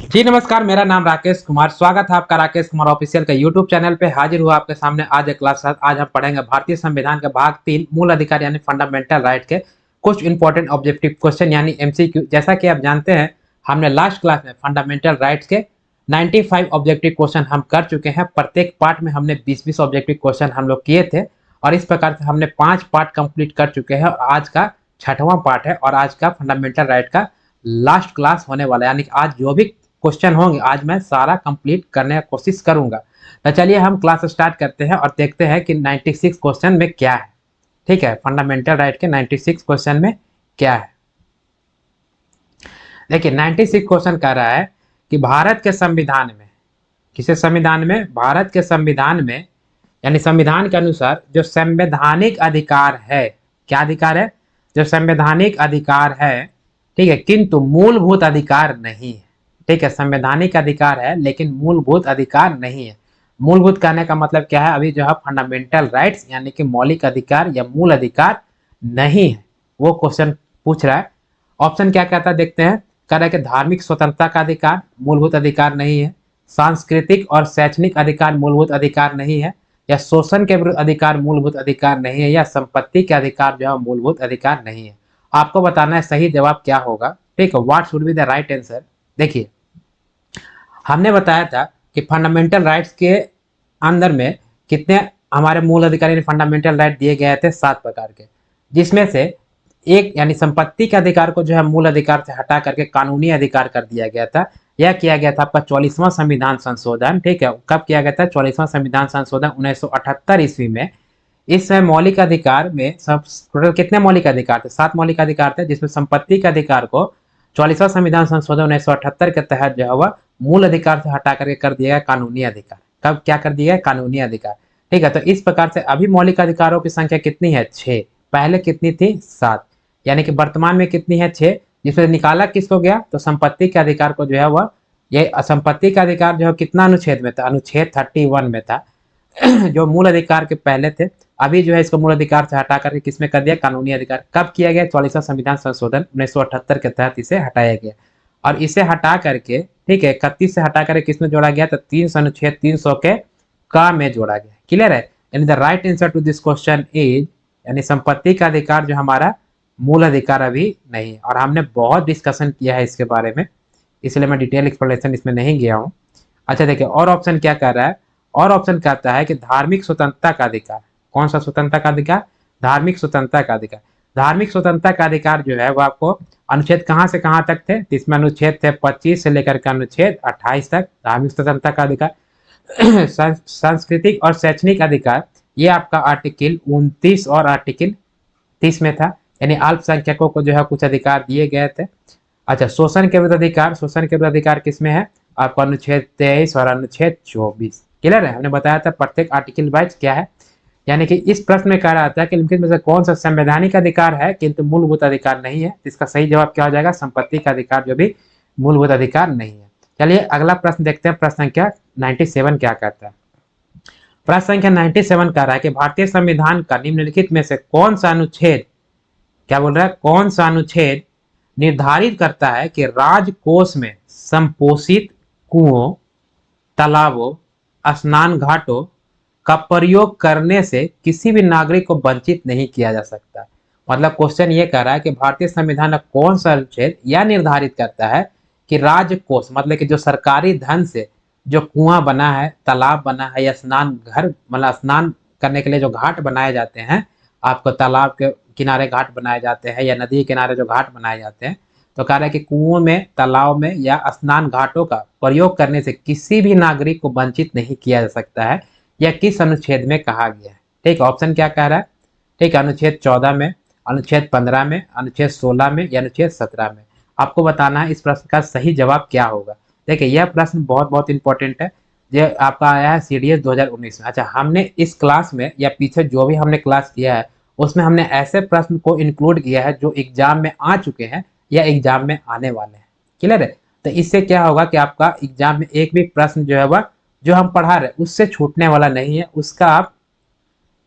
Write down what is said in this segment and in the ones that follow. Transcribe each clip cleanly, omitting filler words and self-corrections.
जी नमस्कार, मेरा नाम राकेश कुमार। स्वागत है आपका राकेश कुमार ऑफिशियल का यूट्यूब चैनल पे। हाजिर हुआ आपके सामने आज एक क्लास साथ। आज हम पढ़ेंगे भारतीय संविधान के भाग 3 मूल अधिकार यानी फंडामेंटल राइट के कुछ इंपॉर्टेंट ऑब्जेक्टिव क्वेश्चन यानी एमसीक्यू। जैसा कि आप जानते हैं, हमने लास्ट क्लास में फंडामेंटल राइट्स के 95 ऑब्जेक्टिव क्वेश्चन हम कर चुके हैं। प्रत्येक पार्ट में हमने 20-20 ऑब्जेक्टिव क्वेश्चन हम लोग किए थे और इस प्रकार से हमने 5 पार्ट कंप्लीट कर चुके हैं। आज का 6वां पार्ट है और आज का फंडामेंटल राइट का लास्ट क्लास होने वाला है, यानी आज जो भी क्वेश्चन होंगे आज मैं सारा कंप्लीट करने की कोशिश करूंगा। तो चलिए हम क्लास स्टार्ट करते हैं और देखते हैं कि 96 क्वेश्चन में क्या है। ठीक है, फंडामेंटल राइट के 96 क्वेश्चन में क्या है। देखिए 96 क्वेश्चन कह रहा है कि भारत के संविधान में, किसे संविधान में, भारत के संविधान में यानी संविधान के अनुसार जो संवैधानिक अधिकार है, क्या अधिकार है, जो संवैधानिक अधिकार है, ठीक है, किंतु मूलभूत अधिकार नहीं है। ठीक है, संवैधानिक अधिकार है लेकिन मूलभूत अधिकार नहीं है। मूलभूत कहने का मतलब क्या है, अभी जो है फंडामेंटल राइट्स यानी कि मौलिक अधिकार या मूल अधिकार नहीं है, वो क्वेश्चन पूछ रहा है। ऑप्शन क्या कहता है देखते हैं। कह रहा है कि धार्मिक स्वतंत्रता का अधिकार मूलभूत अधिकार नहीं है, सांस्कृतिक और शैक्षणिक अधिकार मूलभूत अधिकार नहीं है, या शोषण के विरुद्ध अधिकार मूलभूत अधिकार नहीं है, या संपत्ति के अधिकार जो है मूलभूत अधिकार नहीं है। आपको बताना है सही जवाब क्या होगा। ठीक है, what should be the right answer. देखिए हमने बताया था कि फंडामेंटल राइट्स के अंदर में कितने हमारे मूल अधिकार यानी फंडामेंटल राइट दिए गए थे, 7 प्रकार के, जिसमें से एक यानी संपत्ति के अधिकार को जो है मूल अधिकार से हटा करके कानूनी अधिकार कर दिया गया था। यह किया गया था आपका 44वां संविधान संशोधन। ठीक है, कब किया गया था, 44वां संविधान संशोधन 1978 ईस्वी में। इस मौलिक अधिकार में सब टोटल कितने मौलिक अधिकार थे, 7 मौलिक अधिकार थे, जिसमें संपत्ति के अधिकार को 44वां संविधान संशोधन 1978 के तहत जो है वह मूल अधिकार से हटा करके कर दिया गया कानूनी अधिकार। कब क्या कर दिया गया, कानूनी अधिकार। ठीक है, तो इस प्रकार से अभी मौलिक अधिकारों की संख्या कितनी है, 6। पहले कितनी थी, 7, यानी कि वर्तमान में कितनी है, 6। जिसमें निकाला किसको गया, तो संपत्ति के अधिकार को जो है वह, ये संपत्ति का अधिकार जो है कितना अनुच्छेद में था, अनुच्छेद 31 में था जो मूल अधिकार के पहले थे। अभी जो है इसको मूल अधिकार से हटा करके किसमें कर दिया, कानूनी अधिकार। कब किया गया, 44वां संविधान संशोधन 1978 के तहत इसे हटाया गया। और इसे हटा करके, ठीक है, 31 से हटा करके किसमें जोड़ा गया, तो 300 अनुच्छेद 300 के का में जोड़ा गया। क्लियर है, यानी the right answer to this question is, यानी संपत्ति का अधिकार जो हमारा मूल अधिकार अभी नहीं है। और हमने बहुत डिस्कशन किया है इसके बारे में, इसलिए मैं डिटेल एक्सप्लेनेशन इसमें नहीं गया हूँ। अच्छा देखिए और ऑप्शन क्या कर रहा है, और ऑप्शन कहता है कि धार्मिक स्वतंत्रता का अधिकार। कौन सा स्वतंत्रता का अधिकार, धार्मिक स्वतंत्रता का अधिकार। धार्मिक स्वतंत्रता का अधिकार जो है वो आपको अनुच्छेद कहां से कहां तक थे, इसमें अनुच्छेद थे 25 से लेकर के अनुच्छेद 28 तक धार्मिक स्वतंत्रता का अधिकार। सांस्कृतिक और शैक्षणिक अधिकार, ये आपका आर्टिकल 29 और आर्टिकल 30 में था, यानी अल्पसंख्यकों को जो है कुछ अधिकार दिए गए थे। अच्छा, शोषण के विरुद्ध अधिकार, शोषण के विरुद्ध अधिकार किसमें है, आपको अनुच्छेद 23 और अनुच्छेद 24। क्लियर है, हमने बताया था प्रत्येक आर्टिकल वाइज क्या है। यानी कि इस प्रश्न में कह रहा था कि निम्नलिखित में से कौन सा संवैधानिक अधिकार है किंतु मूलभूत अधिकार नहीं है। इसका सही जवाब क्या हो जाएगा, संपत्ति का अधिकार जो भी मूलभूत अधिकार नहीं है। चलिए अगला प्रश्न देखते हैं, प्रश्न संख्या 97 क्या कहता है। प्रश्न संख्या 97 कह रहा है कि भारतीय संविधान का निम्नलिखित में से कौन सा अनुच्छेद, क्या बोल रहा है, कौन सा अनुच्छेद निर्धारित करता है कि राजकोष में संपोषित कुओं, तालाबों, स्नान घाटों का प्रयोग करने से किसी भी नागरिक को वंचित नहीं किया जा सकता। मतलब क्वेश्चन ये कह रहा है कि भारतीय संविधान का कौन सा अनुच्छेद यह निर्धारित करता है कि राजकोष मतलब कि जो सरकारी धन से जो कुआं बना है, तालाब बना है, या स्नान घर मतलब स्नान करने के लिए जो घाट बनाए जाते हैं, आपको तालाब के किनारे घाट बनाए जाते हैं या नदी के किनारे जो घाट बनाए जाते हैं, तो कह रहा है कि कुओं में, तालाब में या स्नान घाटों का प्रयोग करने से किसी भी नागरिक को वंचित नहीं किया जा सकता है। यह किस अनुच्छेद में कहा गया है। ठीक, ऑप्शन क्या कह रहा है, ठीक है, अनुच्छेद 14 में, अनुच्छेद 15 में, अनुच्छेद 16 में या अनुच्छेद 17 में। आपको बताना है इस प्रश्न का सही जवाब क्या होगा। देखिए यह प्रश्न बहुत बहुत इंपॉर्टेंट है, जो आपका आया है सीडीएस 2019 में। अच्छा, हमने इस क्लास में या पीछे जो भी हमने क्लास किया है उसमें हमने ऐसे प्रश्न को इंक्लूड किया है जो एग्जाम में आ चुके हैं या एग्जाम में आने वाले हैं। क्लियर है, तो इससे क्या होगा कि आपका एग्जाम में एक भी प्रश्न जो है वह जो हम पढ़ा रहे उससे छूटने वाला नहीं है, उसका आप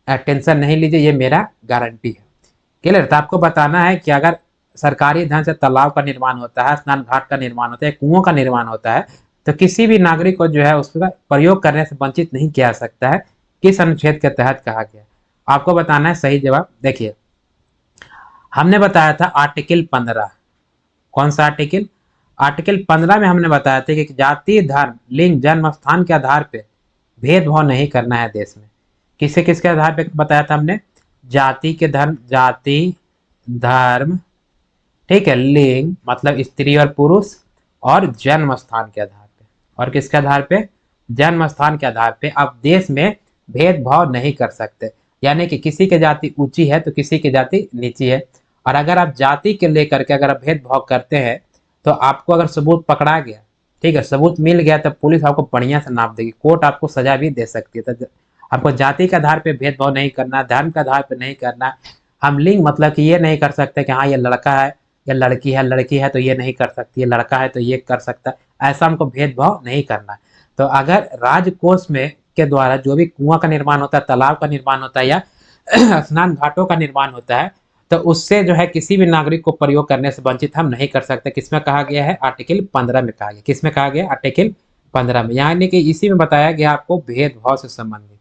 टेंशन नहीं लीजिए, ये मेरा गारंटी है। क्लियर, तो आपको बताना है कि अगर सरकारी धन से तालाब का निर्माण होता है, स्नान घाट का निर्माण होता है, कुओं का निर्माण होता है, तो किसी भी नागरिक को जो है उसका प्रयोग करने से वंचित नहीं किया जा सकता है। किस अनुच्छेद के तहत कहा गया? आपको बताना है सही जवाब। देखिए, हमने बताया था आर्टिकल 15। कौन सा आर्टिकल? आर्टिकल 15 में हमने बताया था कि जाति, धर्म, लिंग, जन्म स्थान के आधार पे भेदभाव नहीं करना है देश में। किसके किसके आधार पे बताया था हमने? जाति के धर्म, जाति, धर्म, ठीक है, लिंग मतलब स्त्री और पुरुष, और जन्म स्थान के आधार पे। और किसके आधार पे? जन्म स्थान के आधार पे आप देश में भेदभाव नहीं कर सकते। यानी कि किसी की जाति ऊंची है तो किसी की जाति नीची है। और अगर आप जाति के लेकर के अगर आप भेदभाव करते हैं तो आपको अगर सबूत पकड़ा गया, ठीक है, सबूत मिल गया, तो पुलिस आपको बढ़िया से नाप देगी, कोर्ट आपको सजा भी दे सकती है। तो आपको जाति के आधार पे भेदभाव नहीं करना, धर्म के आधार पे नहीं करना। हम लिंग मतलब कि ये नहीं कर सकते कि हाँ ये लड़का है या लड़की है तो ये नहीं कर सकती है, लड़का है तो ये कर सकता है, ऐसा हमको भेदभाव नहीं करना है। तो अगर राजकोष में के द्वारा जो भी कुआं का निर्माण होता है, तालाब का निर्माण होता है या स्नान घाटों का निर्माण होता है, तो उससे जो है किसी भी नागरिक को प्रयोग करने से वंचित हम नहीं कर सकते। किसमें कहा गया है? आर्टिकल 15 में कहा गया। किसमें कहा गया? आर्टिकल 15 में। यानी कि इसी में बताया गया आपको भेदभाव से संबंधित,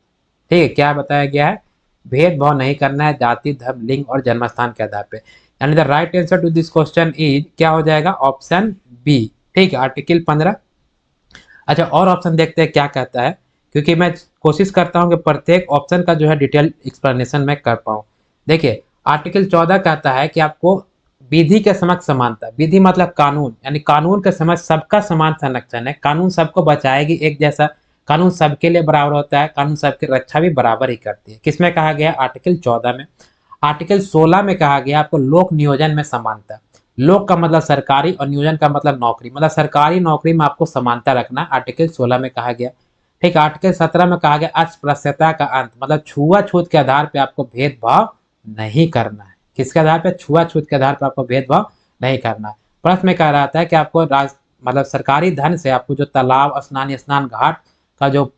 ठीक है, क्या बताया गया है? भेदभाव नहीं करना है जाति, धर्म, लिंग और जन्मस्थान के आधार पे। यानी the right answer to this question is क्या हो जाएगा? ऑप्शन बी, ठीक है, आर्टिकल 15। अच्छा, और ऑप्शन देखते हैं क्या कहता है, क्योंकि मैं कोशिश करता हूं कि प्रत्येक ऑप्शन का जो है डिटेल एक्सप्लेनेशन मैं कर पाऊं। देखिए, आर्टिकल 14 कहता है कि आपको विधि के समक्ष समानता, विधि मतलब कानून, यानी कानून के समक्ष सबका समान संरक्षण है, कानून सबको बचाएगी एक जैसा, कानून सबके लिए बराबर होता है, कानून सबकी रक्षा भी बराबर ही करती है। किसमें कहा गया? आर्टिकल 14 में। आर्टिकल 16 में कहा गया आपको लोक नियोजन में समानता। लोक का मतलब सरकारी और नियोजन का मतलब नौकरी, मतलब सरकारी नौकरी में आपको समानता रखना, आर्टिकल 16 में कहा गया। ठीक है, आर्टिकल 17 में कहा गया अस्पृश्यता का अंत, मतलब छुआछूत के आधार पे आपको भेदभाव नहीं करना है। किसके आधार पे? छुआछूत के आधार पे आपको भेदभाव नहीं करना है। प्रश्न में कह रहा था कि आपको मतलब सरकारी धन से आपको जो तालाब, स्नान घाट का जो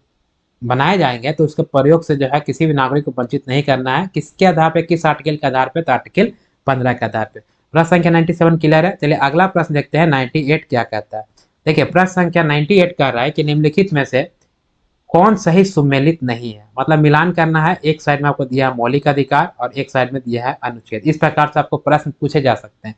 बनाए जाएंगे तो उसके प्रयोग से जो है किसी भी नागरिक को वंचित नहीं करना है। किसके आधार पे? किस आर्टिकल के आधार पे? तो आर्टिकल 15 के आधार पे। प्रश्न संख्या 97 क्लियर है। चलिए अगला प्रश्न देखते हैं 98 क्या कहता है। देखिए, प्रश्न संख्या 98 कह रहा है कि निम्नलिखित में से कौन सही सुमेलित नहीं है, मतलब मिलान करना है। एक साइड में आपको दिया है मौलिक अधिकार और एक साइड में दिया है अनुच्छेद। इस प्रकार से आपको प्रश्न पूछे जा सकते हैं।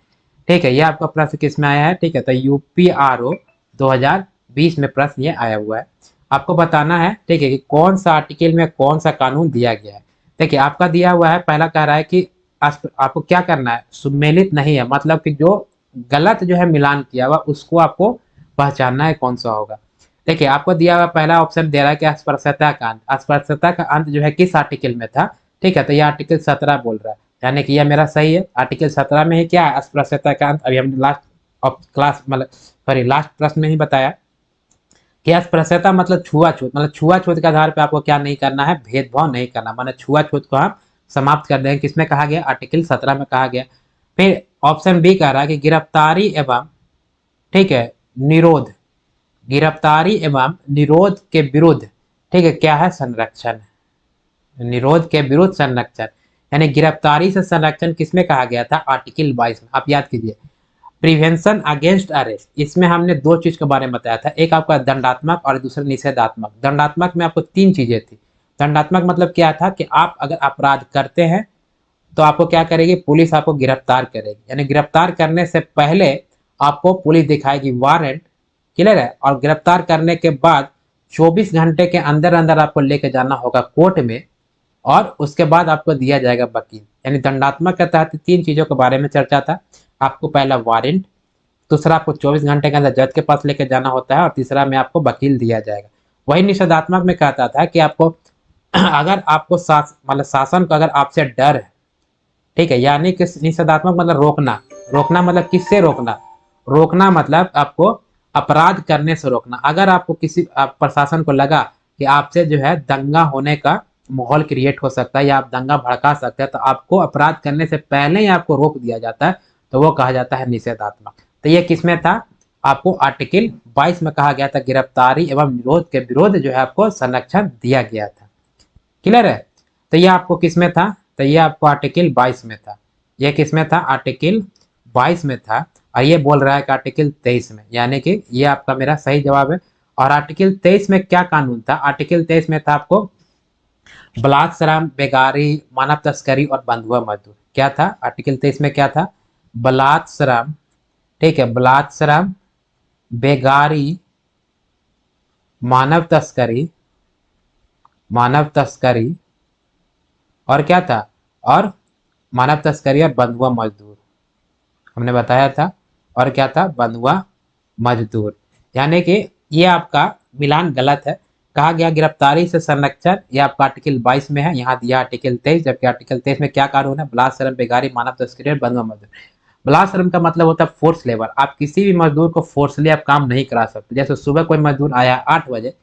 ठीक है, ये आपका प्रश्न किस में आया है? ठीक है, तो यूपीआरओ 2020 में प्रश्न ये आया हुआ है। आपको बताना है, ठीक है, कि कौन सा आर्टिकल में कौन सा कानून दिया गया है। देखिए, आपका दिया हुआ है, पहला कह रहा है कि आपको क्या करना है? सुमेलित नहीं है, मतलब कि जो गलत जो है मिलान किया हुआ उसको आपको पहचानना है कौन सा होगा। देखिए, आपको दिया हुआ पहला ऑप्शन दे रहा है कि अस्पृश्यता का अंत। अस्पृश्यता का अंत जो है किस आर्टिकल में था? ठीक है, तो ये आर्टिकल 17 बोल रहा है, यानी कि यह मेरा सही है। आर्टिकल 17 में ही क्या है? अस्पृश्यता का अंत। अभी हमने लास्ट क्लास मतलब सॉरी लास्ट प्रश्न में ही बताया कि अस्पृश्यता मतलब छुआछूत, मतलब छुआछूत के आधार पे आपको क्या नहीं करना है? भेदभाव नहीं करना, मतलब छुआछूत को हम समाप्त कर देंगे। किसमें कहा गया? आर्टिकल 17 में कहा गया। फिर ऑप्शन बी कह रहा है कि गिरफ्तारी एवं, ठीक है, निरोध, गिरफ्तारी एवं निरोध के विरुद्ध, ठीक है, क्या है? संरक्षण। निरोध के विरुद्ध संरक्षण, यानी गिरफ्तारी से संरक्षण किसमें कहा गया था? आर्टिकल 22 में। आप याद कीजिए, प्रिवेंशन अगेंस्ट अरेस्ट, इसमें हमने दो चीज के बारे में बताया था, एक आपका दंडात्मक और दूसरा निषेधात्मक। दंडात्मक में आपको तीन चीजें थी। दंडात्मक मतलब क्या था कि आप अगर अपराध करते हैं तो आपको क्या करेगी? पुलिस आपको गिरफ्तार करेगी, यानी गिरफ्तार करने से पहले आपको पुलिस दिखाएगी वारंट, क्लियर है, और गिरफ्तार करने के बाद 24 घंटे के अंदर अंदर आपको लेके जाना होगा कोर्ट में, और उसके बाद आपको दिया जाएगा वकील। यानी दंडात्मक के तहत तीन चीजों के बारे में चर्चा था। आपको पहला वारंट, दूसरा आपको 24 घंटे के अंदर जज के पास लेके जाना होता है, और तीसरा में आपको वकील दिया जाएगा। वही निषेधात्मक में कहता था कि आपको अगर आपको मतलब शासन को अगर आपसे डर है, ठीक है, यानी कि निषेधात्मक मतलब रोकना। रोकना मतलब किससे रोकना? रोकना मतलब आपको अपराध करने से रोकना। अगर आपको किसी प्रशासन को लगा कि आपसे जो है दंगा होने का माहौल क्रिएट हो सकता है या आप दंगा भड़का सकते हैं, तो आपको अपराध करने से पहले ही आपको रोक दिया जाता है, तो वो कहा जाता है निषेधात्मक। तो ये किसमें था? आपको आर्टिकल 22 में कहा गया था गिरफ्तारी एवं निरोध के विरोध जो है आपको संरक्षण दिया गया था। क्लियर है? तो ये आपको किसमें था? तो ये आपको आर्टिकल 22 में था। ये किसमें था? आर्टिकल 22 में था और ये बोल रहा है कि आर्टिकल 23 में, यानी कि ये आपका मेरा सही जवाब है। और आर्टिकल 23 में क्या कानून था? आर्टिकल 23 में था आपको बलात् श्रम, बेगारी, मानव तस्करी और बंधुआ मजदूर। क्या था आर्टिकल 23 में? क्या था? बलात् श्रम, ठीक है, बलात् श्रम, बेगारी, मानव तस्करी, मानव तस्करी और क्या था? और मानव तस्करी और बंधुआ मजदूर हमने बताया था। और क्या था? बंधुआ मजदूर। यानी कि ये आपका मिलान गलत है। कहा गया गिरफ्तारी से संरक्षण, ये आपका आर्टिकल 22 में है, यहाँ दिया आर्टिकल 23, जबकि आर्टिकल 23 में क्या कानून है? बलात् श्रम, बेगारी, मानव तस्करी और बंधुआ मजदूर। बलात् श्रम का मतलब होता है फोर्स लेबर। आप किसी भी मजदूर को फोर्सली आप काम नहीं करा सकते। जैसे सुबह कोई मजदूर आया 8 बजे,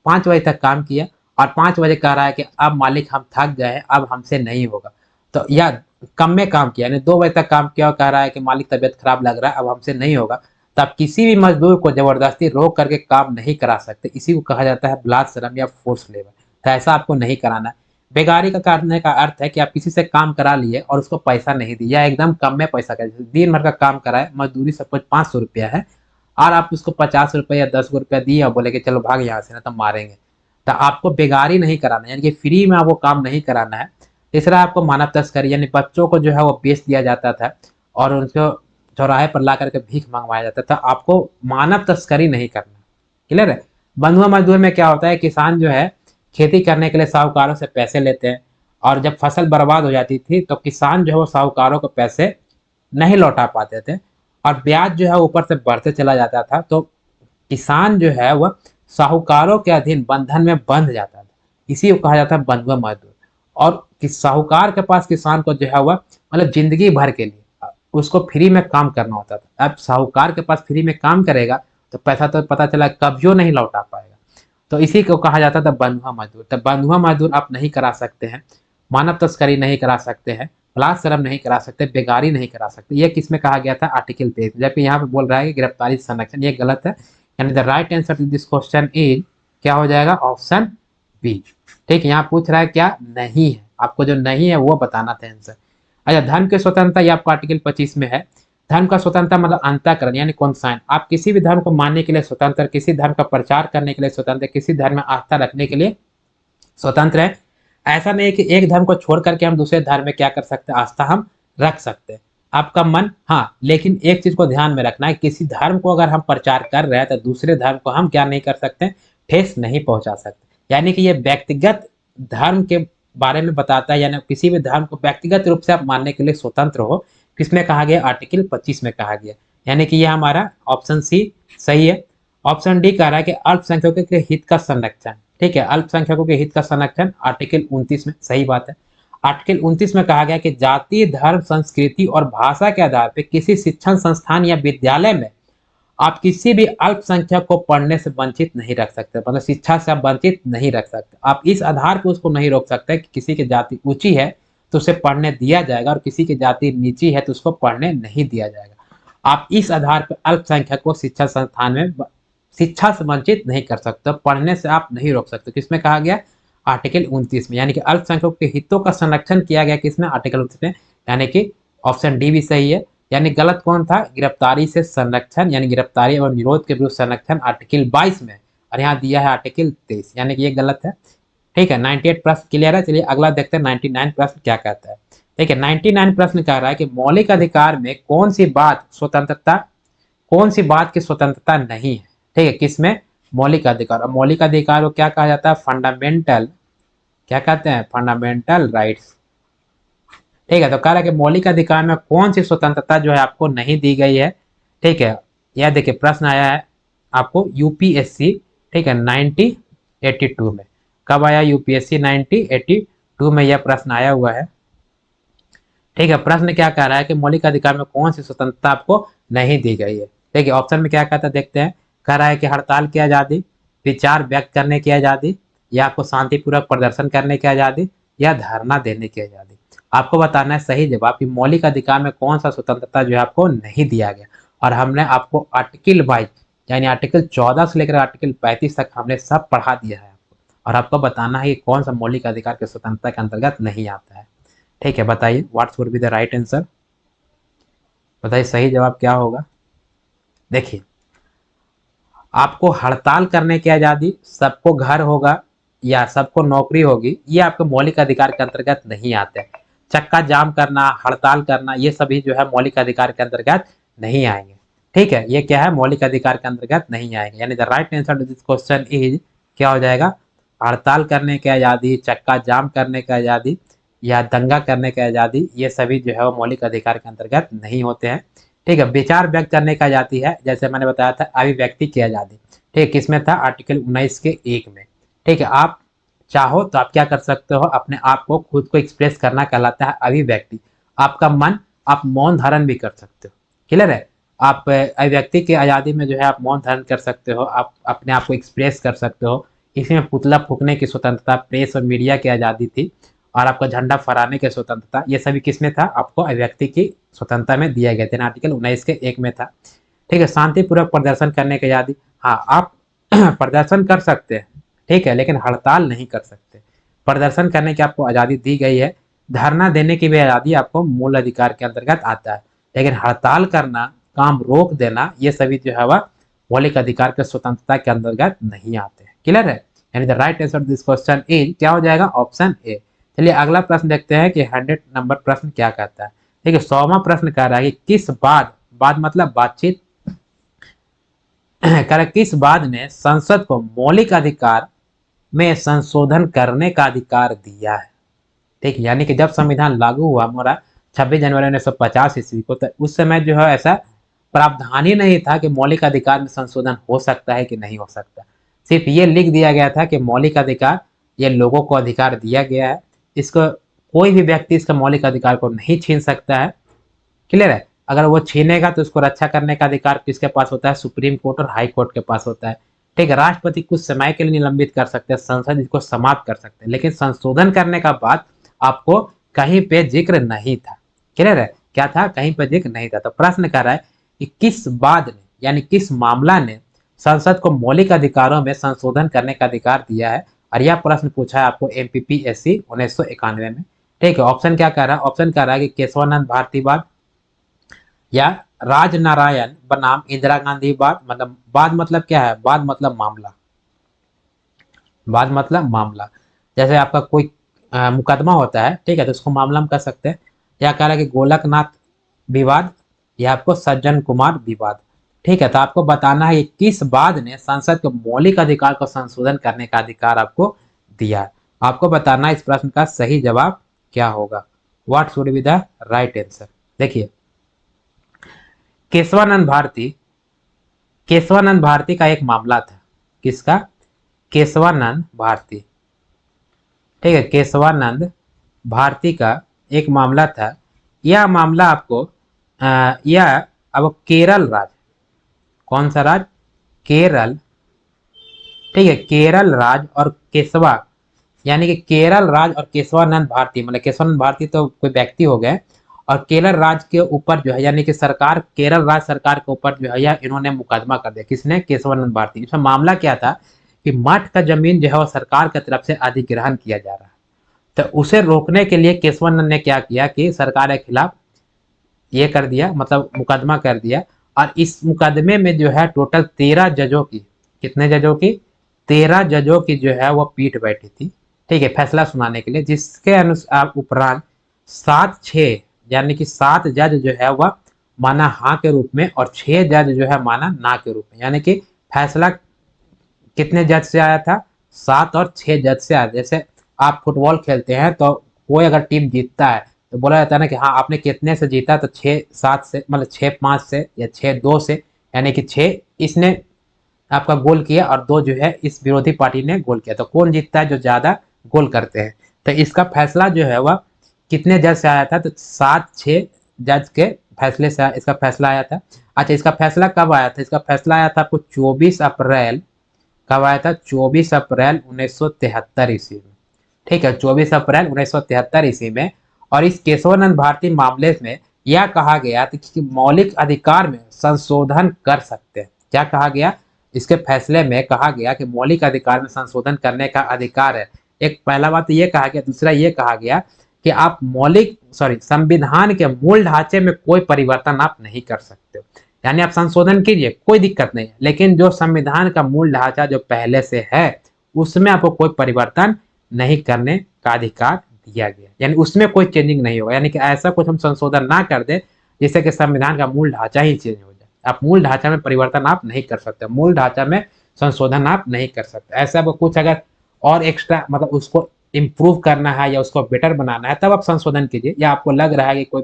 5 बजे तक काम किया और 5 बजे कह रहा है कि अब मालिक हम थक गए हैं, अब हमसे नहीं होगा, तो या कम में काम किया, यानी 2 बजे तक काम किया और कह रहा है कि मालिक तबियत खराब लग रहा है, अब हमसे नहीं होगा, तब किसी भी मजदूर को जबरदस्ती रोक करके काम नहीं करा सकते। इसी को कहा जाता है बलात् श्रम या फोर्स लेबर। तो ऐसा आपको नहीं कराना है। बेगारी का करने का अर्थ है कि आप किसी से काम करा लिए और उसको पैसा नहीं दिए, या एकदम कम में पैसा कर, दिन भर का काम कराए, मजदूरी सब कुछ 500 रुपया है और आप उसको 50 रुपये या 10 रुपया दिए और बोले कि चलो भाग यहाँ से, ना तो मारेंगे। तो आपको बेगारी नहीं कराना है, यानी कि फ्री में आपको काम नहीं कराना है। तीसरा आपको मानव तस्करी, यानी बच्चों को जो है वो बेच दिया जाता था और उनको चौराहे पर ला करके भीख मंगवाया जाता था। आपको मानव तस्करी नहीं करना। क्लियर है? बंधुआ मजदूर में क्या होता है? किसान जो है खेती करने के लिए साहूकारों से पैसे लेते हैं और जब फसल बर्बाद हो जाती थी तो किसान जो है वो साहूकारों को पैसे नहीं लौटा पाते थे और ब्याज जो है ऊपर से बढ़ते चला जाता था। तो किसान जो है वह साहूकारों के अधीन बंधन में बंध जाता था। इसी को कहा जाता है बंधुआ मजदूर। और साहूकार के पास किसान को जो है वह मतलब जिंदगी भर के लिए उसको फ्री में काम करना होता था। अब साहूकार के पास फ्री में काम करेगा तो पैसा तो पता चला कब्जों नहीं लौटा पाएगा। तो इसी को कहा जाता था बंधुआ मजदूर। तो बंधुआ मजदूर आप नहीं करा सकते हैं, मानव तस्करी नहीं करा सकते हैं, बलात् श्रम नहीं करा सकते, बेगारी नहीं करा सकते। ये किस में कहा गया था? आर्टिकल 23। जबकि यहाँ पे बोल रहा है कि गिरफ्तारी से संरक्षण, ये गलत है। यानी the right answer to this question is क्या हो जाएगा? Option B. ठीक है, यहाँ पूछ रहा है क्या नहीं है, आपको जो नहीं है वो बताना था आंसर। अच्छा, धर्म की स्वतंत्रता, ये आपको आर्टिकल 25 में है। धर्म का स्वतंत्रता मतलब अंतःकरण, यानी कॉन्साइन। आप किसी भी धर्म को मानने के लिए स्वतंत्र, किसी धर्म का प्रचार करने के लिए स्वतंत्र, किसी धर्म में आस्था रखने के लिए स्वतंत्र है। ऐसा नहीं है कि एक धर्म को छोड़ करके हम दूसरे धर्म में क्या कर सकते हैं? आस्था हम रख सकते हैं, आपका मन। हाँ, लेकिन एक चीज को ध्यान में रखना है, किसी धर्म को अगर हम प्रचार कर रहे हैं तो दूसरे धर्म को हम क्या नहीं कर सकते? ठेस नहीं पहुंचा सकते। यानी कि ये व्यक्तिगत धर्म के बारे में बताता है, यानी किसी भी धर्म को व्यक्तिगत रूप से आप मानने के लिए स्वतंत्र हो। किसमें कहा गया? आर्टिकल 25 में कहा गया। यानी कि ये हमारा ऑप्शन सी सही है। ऑप्शन डी कह रहा है कि अल्पसंख्यकों के हित का संरक्षण। ठीक है, अल्पसंख्यकों के हित का संरक्षण आर्टिकल 29 में, सही बात है। आर्टिकल 29 में कहा गया कि जाति, धर्म, संस्कृति और भाषा के आधार पर किसी शिक्षण संस्थान या विद्यालय में आप किसी भी अल्पसंख्यक को पढ़ने से वंचित नहीं रख सकते, मतलब शिक्षा से आप वंचित नहीं रख सकते। आप इस आधार पर उसको नहीं रोक सकते कि किसी की जाति ऊंची है तो उसे पढ़ने दिया जाएगा और किसी की जाति नीची है तो उसको पढ़ने नहीं दिया जाएगा। आप इस आधार पर अल्पसंख्यक को शिक्षा संस्थान में शिक्षा से वंचित नहीं कर सकते, पढ़ने से आप नहीं रोक सकते। किसमें कहा गया? आर्टिकल 29 में। यानी कि अल्पसंख्यकों के हितों का संरक्षण किया गया किसमें? आर्टिकल 29 में। यानी कि ऑप्शन डी भी सही है। यानी गलत कौन था? गिरफ्तारी से संरक्षण, यानी गिरफ्तारी और निरोध के विरुद्ध संरक्षण आर्टिकल 22 में, और यहाँ दिया है आर्टिकल 23, यानी कि ये गलत है। ठीक है, 98 प्रश्न क्लियर है। चलिए अगला देखते हैं 99 प्रश्न क्या कहता है। ठीक है, 99 प्रश्न कह रहा है कि मौलिक अधिकार में कौन सी बात स्वतंत्रता, कौन सी बात की स्वतंत्रता नहीं है? ठीक है, किसमें? मौलिक अधिकार। और मौलिक अधिकार को क्या कहा जाता है? फंडामेंटल, क्या कहते हैं? Fundamental rights. ठीक है, तो कह रहा है कि मौलिक अधिकार में कौन सी स्वतंत्रता जो है आपको नहीं दी गई है। ठीक है, यह देखिए प्रश्न आया है आपको यूपीएससी, ठीक है, 1982 में। कब आया? यूपीएससी 1982 में यह प्रश्न आया हुआ है। ठीक है, प्रश्न क्या कह रहा है कि मौलिक अधिकार में कौन सी स्वतंत्रता आपको नहीं दी गई है। ठीक है, ऑप्शन में क्या कहता है देखते हैं। कह रहा है कि हड़ताल की आजादी, विचार व्यक्त करने की आजादी, या आपको शांतिपूर्वक प्रदर्शन करने की आजादी, या धरना देने की आजादी। आपको बताना है सही जवाब कि मौलिक अधिकार में कौन सा स्वतंत्रता जो है आपको नहीं दिया गया। और हमने आपको आर्टिकल 22 यानी आर्टिकल 14 से लेकर आर्टिकल 35 तक हमने सब पढ़ा दिया है आपको, और आपको बताना है कि कौन सा मौलिक अधिकार के स्वतंत्रता के अंतर्गत नहीं आता है। ठीक है, बताइए what's would be the right answer. बताइए सही जवाब क्या होगा। देखिए, आपको हड़ताल करने की आज़ादी, सबको घर होगा या सबको नौकरी होगी, ये आपके मौलिक अधिकार के अंतर्गत नहीं आते। चक्का जाम करना, हड़ताल करना, ये सभी जो है मौलिक अधिकार के अंतर्गत नहीं आएंगे। ठीक है, ये क्या है, मौलिक अधिकार के अंतर्गत नहीं आएंगे। यानी the right answer to this question is क्या हो जाएगा, हड़ताल करने की आज़ादी, चक्का जाम करने की आज़ादी या दंगा करने की आज़ादी, ये सभी जो है वो मौलिक अधिकार के अंतर्गत नहीं होते हैं। ठीक है, विचार व्यक्त करने की आज़ादी है, जैसे मैंने बताया था अभिव्यक्ति की आज़ादी। ठीक है, किसमें था, आर्टिकल 19 के 1 में। ठीक है, आप चाहो तो आप क्या कर सकते हो, अपने आप को खुद को एक्सप्रेस करना कहलाता है अभिव्यक्ति। आपका मन, आप मौन धारण भी कर सकते हो। क्लियर है, आप अभिव्यक्ति की आज़ादी में जो है आप मौन धारण कर सकते हो, आप अपने आप को एक्सप्रेस कर सकते हो। इसमें पुतला फूकने की स्वतंत्रता, प्रेस और मीडिया की आज़ादी थी, और आपका झंडा फहराने की स्वतंत्रता, ये सभी किसमें था, आपको अभिव्यक्ति की स्वतंत्रता में दिया गया था, आर्टिकल 19 के 1 में था। ठीक है, शांतिपूर्वक प्रदर्शन करने की आज़ादी, हाँ आप प्रदर्शन कर सकते हैं, ठीक है, लेकिन हड़ताल नहीं कर सकते। प्रदर्शन करने की आपको आज़ादी दी गई है। धरना देने की भी आज़ादी आपको मूल अधिकार के अंतर्गत आता है, लेकिन हड़ताल करना, काम रोक देना, ये सभी जो है वह मौलिक अधिकार के स्वतंत्रता के अंतर्गत नहीं आते। क्लियर है, यानी the right answer this question is क्या हो जाएगा, ऑप्शन ए। चलिए अगला प्रश्न देखते हैं कि 100 नंबर प्रश्न क्या कहता है। देखिए 100वां प्रश्न कह रहा है कि किस बाद, बाद मतलब बातचीत, कह रहा किस बाद ने संसद को मौलिक अधिकार में संशोधन करने का अधिकार दिया है। ठीक, यानी कि जब संविधान लागू हुआ हमारा 26 जनवरी 1950 ईस्वी को, तो उस समय जो है ऐसा प्रावधान ही नहीं था कि मौलिक अधिकार में संशोधन हो सकता है कि नहीं हो सकता। सिर्फ ये लिख दिया गया था कि मौलिक अधिकार, ये लोगों को अधिकार दिया गया है, इसको कोई भी व्यक्ति इसका मौलिक अधिकार को नहीं छीन सकता है। क्लियर है, अगर वो छीनेगा तो उसको रक्षा करने का अधिकार किसके पास होता है, सुप्रीम कोर्ट और हाई कोर्ट के पास होता है। ठीक है, राष्ट्रपति कुछ समय के लिए निलंबित कर सकते हैं, संसद इसको समाप्त कर सकते हैं, लेकिन संशोधन करने का बात आपको कहीं पे जिक्र नहीं था। क्लियर है, क्या था, कहीं पे जिक्र नहीं था। तो प्रश्न कर रहा है कि किस बाद ने, यानी किस मामला ने संसद को मौलिक अधिकारों में संशोधन करने का अधिकार दिया है, और यह प्रश्न पूछा है आपको MPPSC 1991 में। ठीक है, ऑप्शन क्या कह रहा है, ऑप्शन कह रहा है कि केशवानंद भारती बाद, या राजनारायण बनाम इंदिरा गांधी बाद, मतलब बाद मतलब क्या है, बाद मतलब मामला, बाद मतलब मामला। जैसे आपका कोई मुकदमा होता है, ठीक है, तो उसको मामला हम कह सकते हैं। या कह रहा है कि गोलकनाथ विवाद, या आपको सज्जन कुमार विवाद। ठीक है, तो आपको बताना है कि किस बाद ने संसद को मौलिक अधिकार को संशोधन करने का अधिकार आपको दिया है। आपको बताना है इस प्रश्न का सही जवाब क्या होगा, what should be the right answer. देखिए केशवानंद भारती, केशवानंद भारती का एक मामला था, किसका, केशवानंद भारती। ठीक है, केशवानंद भारती का एक मामला था। यह मामला आपको यह अब केरल राज्य, कौन सा राज्य, केरल। ठीक है, केरल राज्य और केशवा, यानी कि केरल राज्य और केशवानंद भारती, मतलब केशवानंद भारती तो कोई व्यक्ति हो गए, और केरल राज्य के ऊपर जो है, यानी कि सरकार, केरल राज्य सरकार के ऊपर जो है यह इन्होंने मुकदमा कर दिया, किसने, केशवानंद भारती। इसमें मामला क्या था कि मठ का जमीन जो है वो सरकार की तरफ से अधिग्रहण किया जा रहा है। तो उसे रोकने के लिए केशवानंद ने क्या किया कि सरकार के खिलाफ ये कर दिया, मतलब मुकदमा कर दिया। और इस मुकदमे में जो है टोटल 13 जजों की, कितने जजों की, 13 जजों की जो है वो पीठ बैठी थी। ठीक है, फैसला सुनाने के लिए, जिसके अनुसार उपरांत 7-6, यानी कि 7 जज जो है वह माना हाँ के रूप में, और 6 जज जो है माना ना के रूप में। यानी कि फैसला कितने जज से आया था, 7 और 6 जज से आया। जैसे आप फुटबॉल खेलते हैं तो कोई अगर टीम जीतता है तो बोला जाता है ना कि हाँ आपने कितने से जीता, तो 6-7 से, मतलब 6-5 से या 6-2 से, यानी कि 6 इसने आपका गोल किया और 2 जो है इस विरोधी पार्टी ने गोल किया, तो कौन जीतता है, जो ज्यादा गोल करते हैं। तो इसका फैसला जो है वह कितने जज से आया था, तो 7-6 जज के फैसले से इसका फैसला आया था। अच्छा, इसका फैसला कब आया था, इसका फैसला आया था आपको 24 अप्रैल, कब आया था, 24 अप्रैल 1973 ईस्वी में। ठीक है, 24 अप्रैल 1973 ईस्वी में। और इस केशवानंद भारती मामले में यह कहा गया था कि मौलिक अधिकार में संशोधन कर सकते हैं। क्या कहा गया, इसके फैसले में कहा गया कि मौलिक अधिकार में संशोधन करने का अधिकार है। एक पहला बात तो ये कहा गया, दूसरा ये कहा गया कि आप संविधान के मूल ढांचे में कोई परिवर्तन आप नहीं कर सकते हो। यानी आप संशोधन कीजिए, कोई दिक्कत नहीं है, लेकिन जो संविधान का मूल ढांचा जो पहले से है उसमें आपको कोई परिवर्तन नहीं करने का अधिकार दिया गया, यानी उसमें कोई चेंजिंग नहीं होगा। यानी कि ऐसा कुछ हम संशोधन ना कर दे जिससे कि संविधान का मूल ढांचा ही चेंज हो जाए। आप मूल ढांचा में परिवर्तन आप नहीं कर सकते, मूल ढांचा में संशोधन आप नहीं कर सकते। ऐसा आपको कुछ अगर और एक्स्ट्रा मतलब उसको इम्प्रूव करना है या उसको बेटर बनाना है तब आप संशोधन कीजिए, या आपको लग रहा है कि कोई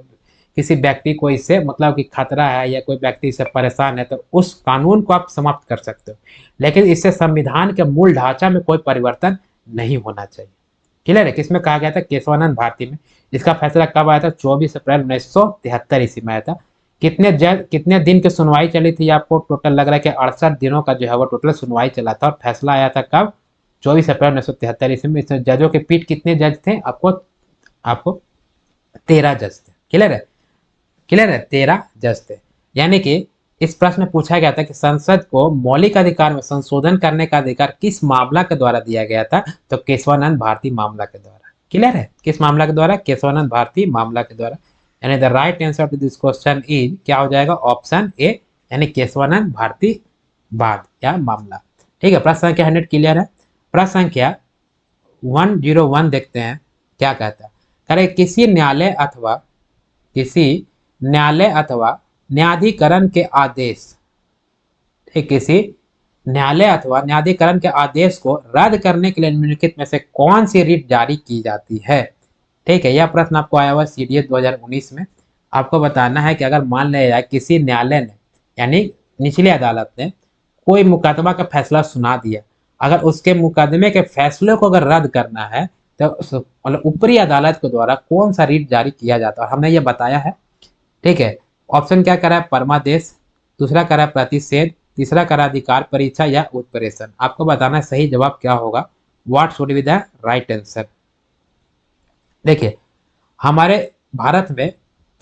किसी व्यक्ति को इससे मतलब कि खतरा है या कोई व्यक्ति इससे परेशान है तो उस कानून को आप समाप्त कर सकते हो, लेकिन इससे संविधान के मूल ढांचा में कोई परिवर्तन नहीं होना चाहिए। क्लियर है? किसमें कहा गया था? केशवानंद भारती में। इसका फैसला कब आया था? 24 अप्रैल 1973 ईस्वी में आया था। कितने दिन की सुनवाई चली थी? आपको टोटल लग रहा है कि 68 दिनों का जो है वो टोटल सुनवाई चला था, और फैसला आया था कब? 24 अप्रैल 1973 ईस्वी में। इसमें जजों के पीठ कितने जज थे? आपको आपको 13 जज थे। क्लियर है? क्लियर है? 13 जज थे। यानी कि इस प्रश्न में पूछा गया था कि संसद को मौलिक अधिकार में संशोधन करने का अधिकार किस मामला के द्वारा दिया गया था? तो केशवानंद भारती मामला के द्वारा। क्लियर है? किस मामला के द्वारा? केशवानंद भारती मामला के द्वारा। यानी the right answer to this question is क्या हो जाएगा? ऑप्शन ए, यानी केशवानंद भारती वाद या मामला। ठीक है, प्रश्न संख्या 100 क्लियर है। प्रश्न संख्या 101 देखते हैं क्या कहता है। करे किसी न्यायालय अथवा न्यायाधिकरण के आदेश, ठीक, किसी न्यायालय अथवा न्यायाधिकरण के आदेश को रद्द करने के लिए निम्नलिखित में से कौन सी रीट जारी की जाती है? ठीक है, यह प्रश्न आपको आया हुआ सीडीएस 2019 में। आपको बताना है कि अगर मान लिया जाए किसी न्यायालय ने यानी निचली अदालत ने कोई मुकदमा का फैसला सुना दिया, अगर उसके मुकदमे के फैसले को अगर रद्द करना है तो मतलब ऊपरी अदालत के द्वारा कौन सा रीट जारी किया जाता है, हमने ये बताया है। ठीक है, ऑप्शन क्या करा है? परमादेश, दूसरा करा है प्रतिषेध, तीसरा करा अधिकार परीक्षा या उत्प्रेषण। आपको बताना है सही जवाब क्या होगा। What should be the right answer? देखिए, हमारे भारत में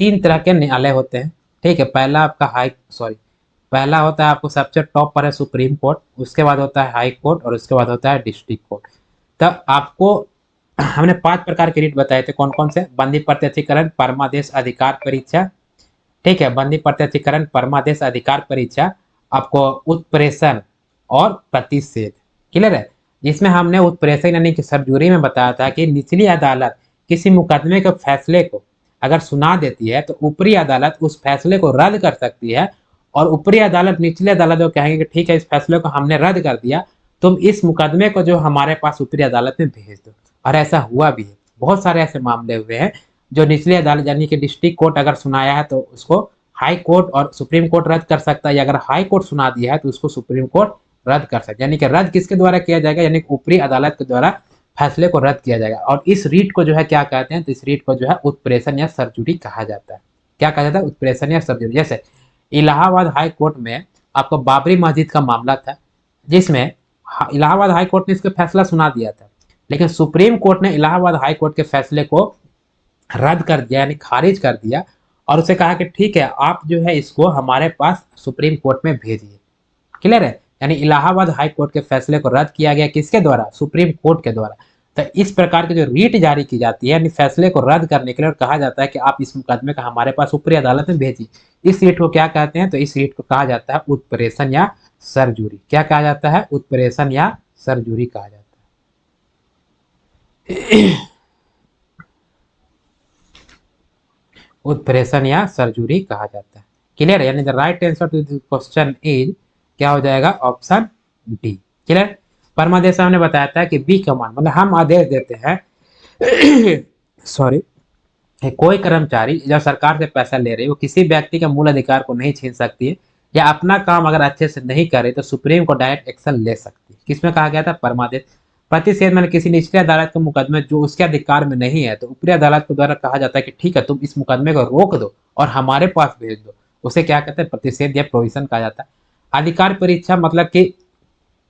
3 तरह के न्यायालय होते हैं। ठीक है, पहला होता है आपको सबसे टॉप पर है सुप्रीम कोर्ट, उसके बाद होता है हाई कोर्ट और उसके बाद होता है डिस्ट्रिक्ट कोर्ट। तब आपको हमने 5 प्रकार के रीट बताए थे, कौन कौन से? बंदी प्रत्यक्षीकरण, परमादेश, अधिकार परीक्षा, ठीक है, बंदी प्रत्यक्षीकरण, परमादेश, अधिकार परीक्षा, आपको उत्प्रेषण और प्रतिषेध। क्लियर है? जिसमें हमने उत्प्रेषण यानी कि सर्जरी में बताया था कि निचली अदालत किसी मुकदमे के फैसले को अगर सुना देती है तो ऊपरी अदालत उस फैसले को रद्द कर सकती है, और ऊपरी अदालत निचली अदालत को कहेंगे कि ठीक है, इस फैसले को हमने रद्द कर दिया, तुम इस मुकदमे को जो हमारे पास ऊपरी अदालत में भेज दो। और ऐसा हुआ भी है, बहुत सारे ऐसे मामले हुए हैं जो निचली अदालत यानी कि डिस्ट्रिक्ट कोर्ट अगर सुनाया है तो उसको हाई कोर्ट और सुप्रीम कोर्ट रद्द कर सकता है, या अगर हाई कोर्ट सुना दिया है तो उसको सुप्रीम कोर्ट रद्द कर सकता है। यानी कि रद्द किसके द्वारा किया जाएगा? यानी कि ऊपरी अदालत के द्वारा फैसले को रद्द किया जाएगा। और इस रीट को जो है क्या कहते हैं? तो इस रीट को जो है उत्प्रेषण या सर्जुरी कहा जाता है। क्या कहा जाता है? उत्प्रेषण या सर्जुरी। जैसे इलाहाबाद हाई कोर्ट में आपको बाबरी मस्जिद का मामला था, जिसमें इलाहाबाद हाई कोर्ट ने इसका फैसला सुना दिया था, लेकिन सुप्रीम कोर्ट ने इलाहाबाद हाई कोर्ट के फैसले को रद्द कर दिया यानी खारिज कर दिया, और उसे कहा कि ठीक है, आप जो है इसको हमारे पास सुप्रीम कोर्ट में भेजिए। क्लियर है? यानी इलाहाबाद हाई कोर्ट के फैसले को रद्द किया गया किसके द्वारा? सुप्रीम कोर्ट के द्वारा। तो इस प्रकार की जो रीट जारी की जाती है यानी फैसले को रद्द करने के लिए, और कहा जाता है कि आप इस मुकदमे का हमारे पास ऊपरी अदालत में भेजिए, इस रीट को क्या कहते हैं? तो इस रीट को कहा जाता है उत्प्रेषण या सर्जुरी। क्या कहा जाता है? उत्प्रेषण या सर्जुरी कहा जाता है। उत्प्रेषण या सर्जुरी कहा जाता है। क्लियर? यानी the right answer to this question is क्या हो जाएगा? Option D. क्लियर? परमादेश हमने बताया था कि बी कमांड मतलब हम आदेश देते हैं सॉरी, कोई कर्मचारी जब सरकार से पैसा ले रही है वो किसी व्यक्ति के मूल अधिकार को नहीं छीन सकती है, या अपना काम अगर अच्छे से नहीं करे तो सुप्रीम को डायरेक्ट एक्शन ले सकती है। किसमें कहा गया था? परमादेश। प्रतिषेध मैंने किसी निचली अदालत के मुकदमे जो उसके अधिकार में नहीं है तो ऊपरी अदालत के द्वारा कहा जाता है कि ठीक है, तुम इस मुकदमे को रोक दो और हमारे पास भेज दो, उसे क्या कहते हैं? प्रतिषेध या प्रोविजन कहा जाता है। अधिकार परीक्षा मतलब कि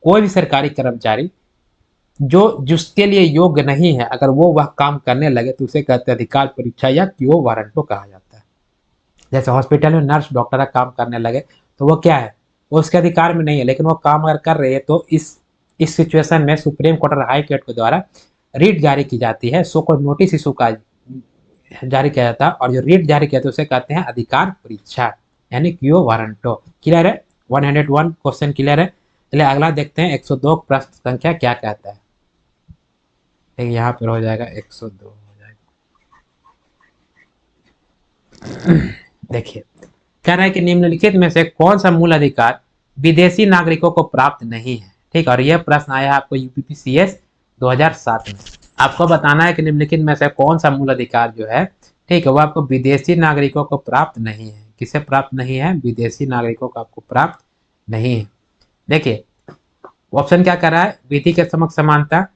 कोई भी सरकारी कर्मचारी जो जिसके लिए योग्य नहीं है अगर वो वह काम करने लगे तो उसे कहते हैं अधिकार परीक्षा या क्यो वारंटो कहा जाता है। जैसे हॉस्पिटल में नर्स डॉक्टर का काम करने लगे तो वो क्या है? वो उसके अधिकार में नहीं है, लेकिन वो काम अगर कर रहे हैं तो इस सिचुएशन में सुप्रीम कोर्ट और हाई कोर्ट के द्वारा रीट जारी की जाती है, सो कोई नोटिस इशू का जारी किया जाता है, और जो रीट जारी किया जाता है उसे कहते हैं अधिकार परीक्षा, यानी क्यो वारंटो। क्लियर है? 101 क्वेश्चन क्लियर है। चलिए अगला देखते हैं 102 प्रश्न संख्या क्या कहता है। ठीक, यहाँ पर हो जाएगा 102 हो जाएगा। देखिए कह रहा है कि निम्नलिखित में से कौन सा मूल अधिकार विदेशी नागरिकों को प्राप्त नहीं है। ठीक, और यह प्रश्न आया है आपको यूपीपीसीएस 2007 में। आपको बताना है कि निम्नलिखित में से कौन सा मूल अधिकार जो है, ठीक है, वो आपको विदेशी नागरिकों को प्राप्त नहीं है। किसे प्राप्त नहीं है? विदेशी नागरिकों को आपको प्राप्त नहीं है। देखिए ऑप्शन क्या कर रहा है? विधि के समक्ष समानता,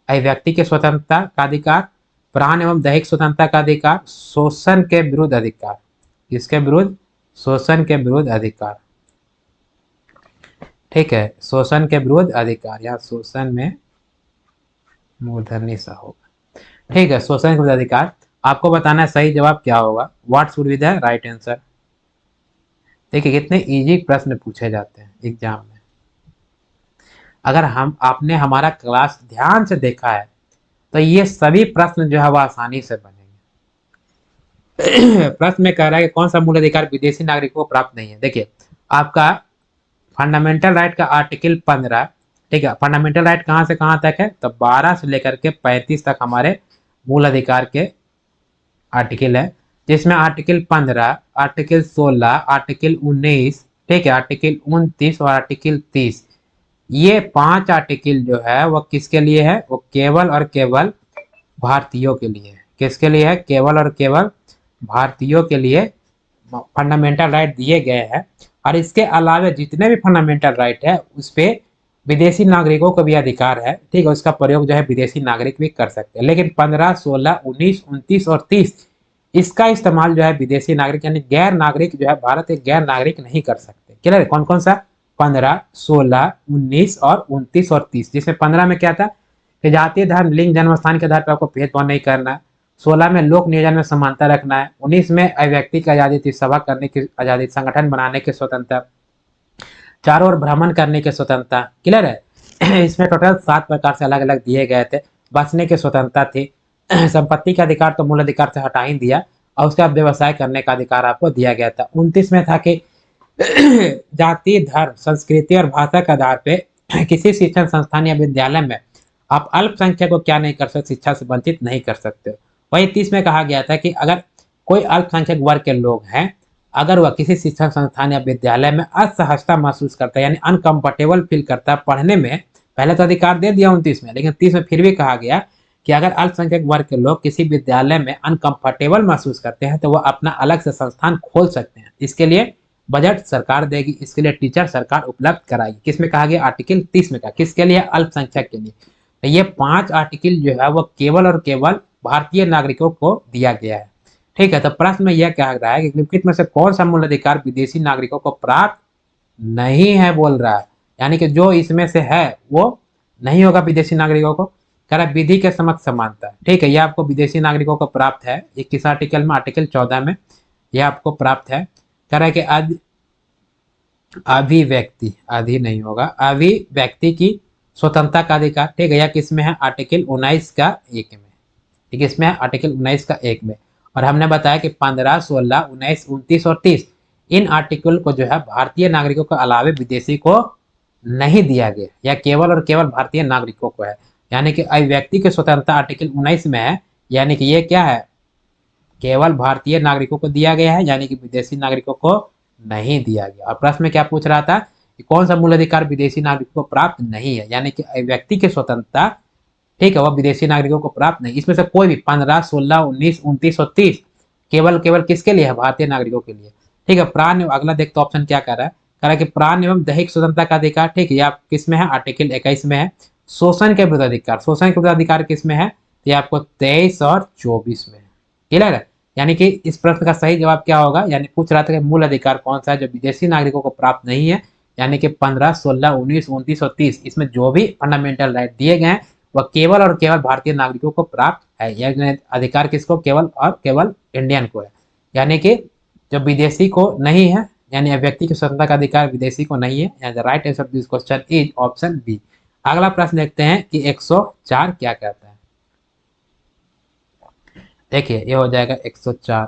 अभिव्यक्ति के स्वतंत्रता का अधिकार, प्राण एवं दैहिक स्वतंत्रता का अधिकार, शोषण के विरुद्ध अधिकार। किसके विरुद्ध? शोषण के विरुद्ध अधिकार। ठीक है, शोषण के विरुद्ध अधिकार, या शोषण में मूर्धन्य सा होगा। ठीक है, शोषण के विरुद्ध अधिकार। आपको बताना है सही जवाब क्या होगा। What should be the right answer. देखिए कितने इजी प्रश्न पूछे जाते हैं एग्जाम में। अगर हम आपने हमारा क्लास ध्यान से देखा है तो ये सभी प्रश्न जो है वो आसानी से बनेंगे। प्रश्न में कह रहा है कि कौन सा मूल अधिकार विदेशी नागरिकों को प्राप्त नहीं है। देखिए आपका फंडामेंटल राइट का आर्टिकल 15, ठीक है, फंडामेंटल राइट कहां से कहां तक है? तो 12 से लेकर के 35 तक हमारे मूल अधिकार के आर्टिकल है, जिसमें आर्टिकल 15, आर्टिकल 16, आर्टिकल 19, ठीक है, आर्टिकल 29 और आर्टिकल 30, ये 5 आर्टिकल जो है वो किसके लिए है? वो केवल और केवल भारतीयों के लिए है। किसके लिए है? केवल और केवल भारतीयों के लिए फंडामेंटल राइट दिए गए हैं। और इसके अलावा जितने भी फंडामेंटल राइट है उस पर विदेशी नागरिकों को भी अधिकार है। ठीक है, उसका प्रयोग जो है विदेशी नागरिक भी कर सकते हैं, लेकिन 15, 16, 19, 29 और 30 इसका इस्तेमाल जो है विदेशी नागरिक यानी गैर नागरिक जो है, भारत के गैर नागरिक नहीं कर सकते। क्लियर है? कौन कौन सा? 15, 16, 19 और 29 और 30। जिसमें 15 में क्या था कि जातीय, धर्म, लिंग, जन्म स्थान के आधार पर आपको भेदभाव नहीं करना है। 16 में लोक नियोजन में समानता रखना है। 19 में अभिव्यक्ति की आजादी थी, सभा करने की आजादी, संगठन बनाने की स्वतंत्रता, चारों ओर भ्रमण करने की स्वतंत्रता। क्लियर है? इसमें टोटल 7 प्रकार से अलग अलग दिए गए थे। बचने की स्वतंत्रता थी। संपत्ति का अधिकार तो मूल अधिकार से हटा ही दिया, और उसके बाद व्यवसाय करने का अधिकार आपको दिया गया था। 29 में था कि जाति, धर्म, संस्कृति और भाषा के आधार पे किसी शिक्षण संस्थान या विद्यालय में आप अल्पसंख्यक को क्या नहीं कर सकते? शिक्षा से वंचित नहीं कर सकते। वही 30 में कहा गया था कि अगर कोई अल्पसंख्यक वर्ग के लोग हैं, अगर वह किसी शिक्षण संस्थान या विद्यालय में असहजता महसूस करता है यानी अनकंफर्टेबल फील करता है पढ़ने में, पहले तो अधिकार दे दिया 29 में, लेकिन 30 में फिर भी कहा गया कि अगर अल्पसंख्यक वर्ग के लोग किसी विद्यालय में अनकंफर्टेबल महसूस करते हैं तो वह अपना अलग से संस्थान खोल सकते हैं। इसके लिए बजट सरकार देगी, इसके लिए टीचर सरकार उपलब्ध कराएगी। किसमें कहा गया? आर्टिकल 30 में कहा। किसके लिए? अल्पसंख्यक के लिए। तो ये 5 आर्टिकल जो है वो केवल और केवल भारतीय नागरिकों को दिया गया है। ठीक है, तो प्रश्न में यह कह रहा है कि निम्नलिखित में से कौन सा मूल अधिकार विदेशी नागरिकों को प्राप्त नहीं है बोल रहा है, यानी कि जो इसमें से है वो नहीं होगा विदेशी नागरिकों को। कह रहा है विधि के समक्ष समानता। ठीक है, यह आपको विदेशी नागरिकों को प्राप्त है। ये किस आर्टिकल में? आर्टिकल 14 में यह आपको प्राप्त है। कह रहा है कि अभिव्यक्ति, आदि नहीं होगा, अभिव्यक्ति की स्वतंत्रता का अधिकार। ठीक है, यह किसमें है? आर्टिकल 19 का 1 में। ठीक है, इसमें आर्टिकल 19 का 1 में। और हमने बताया कि 15, 16, 19, 29 और 30 इन आर्टिकल को जो है भारतीय नागरिकों के अलावे विदेशी को नहीं दिया गया, या केवल और केवल भारतीय नागरिकों को है। यानी कि अभिव्यक्ति की स्वतंत्रता आर्टिकल 19 में है, यानी कि ये क्या है? केवल भारतीय नागरिकों को दिया गया है, यानी कि विदेशी नागरिकों को नहीं दिया गया। और प्रश्न में क्या पूछ रहा था कि कौन सा मूल अधिकार विदेशी नागरिकों को प्राप्त नहीं है, यानी कि अभिव्यक्ति की स्वतंत्रता, ठीक है, वह विदेशी नागरिकों को प्राप्त नहीं। इसमें से कोई भी 15, 16, 19, 29 और 30 केवल केवल किसके लिए है? भारतीय नागरिकों के लिए। ठीक है, प्राण, अगला देखते ऑप्शन क्या कर रहा है। कह रहा है कि प्राण एवं दैहिक स्वतंत्रता का अधिकार। ठीक है, ये आप किसमें है? आर्टिकल 21 में है। शोषण के विरुद्ध अधिकार, शोषण के विरुद्ध अधिकार किसमें है? ये आपको 23 और 24 में है। क्लियर है? यानी कि इस प्रश्न का सही जवाब क्या होगा? यानी पूछ रहा था कि मूल अधिकार कौन सा है जो विदेशी नागरिकों को प्राप्त नहीं है, यानी कि 15, 16, 19, 29 और 30 इसमें जो भी फंडामेंटल राइट दिए गए हैं वह केवल और केवल भारतीय नागरिकों को प्राप्त है। यह अधिकार किसको? केवल और केवल इंडियन को है, यानी कि जो विदेशी को नहीं है, यानी व्यक्ति की स्वतंत्रता का अधिकार विदेशी को नहीं है। The right answer this question is option B. अगला प्रश्न देखते हैं कि 104 क्या कहता है। देखिए ये हो जाएगा 104।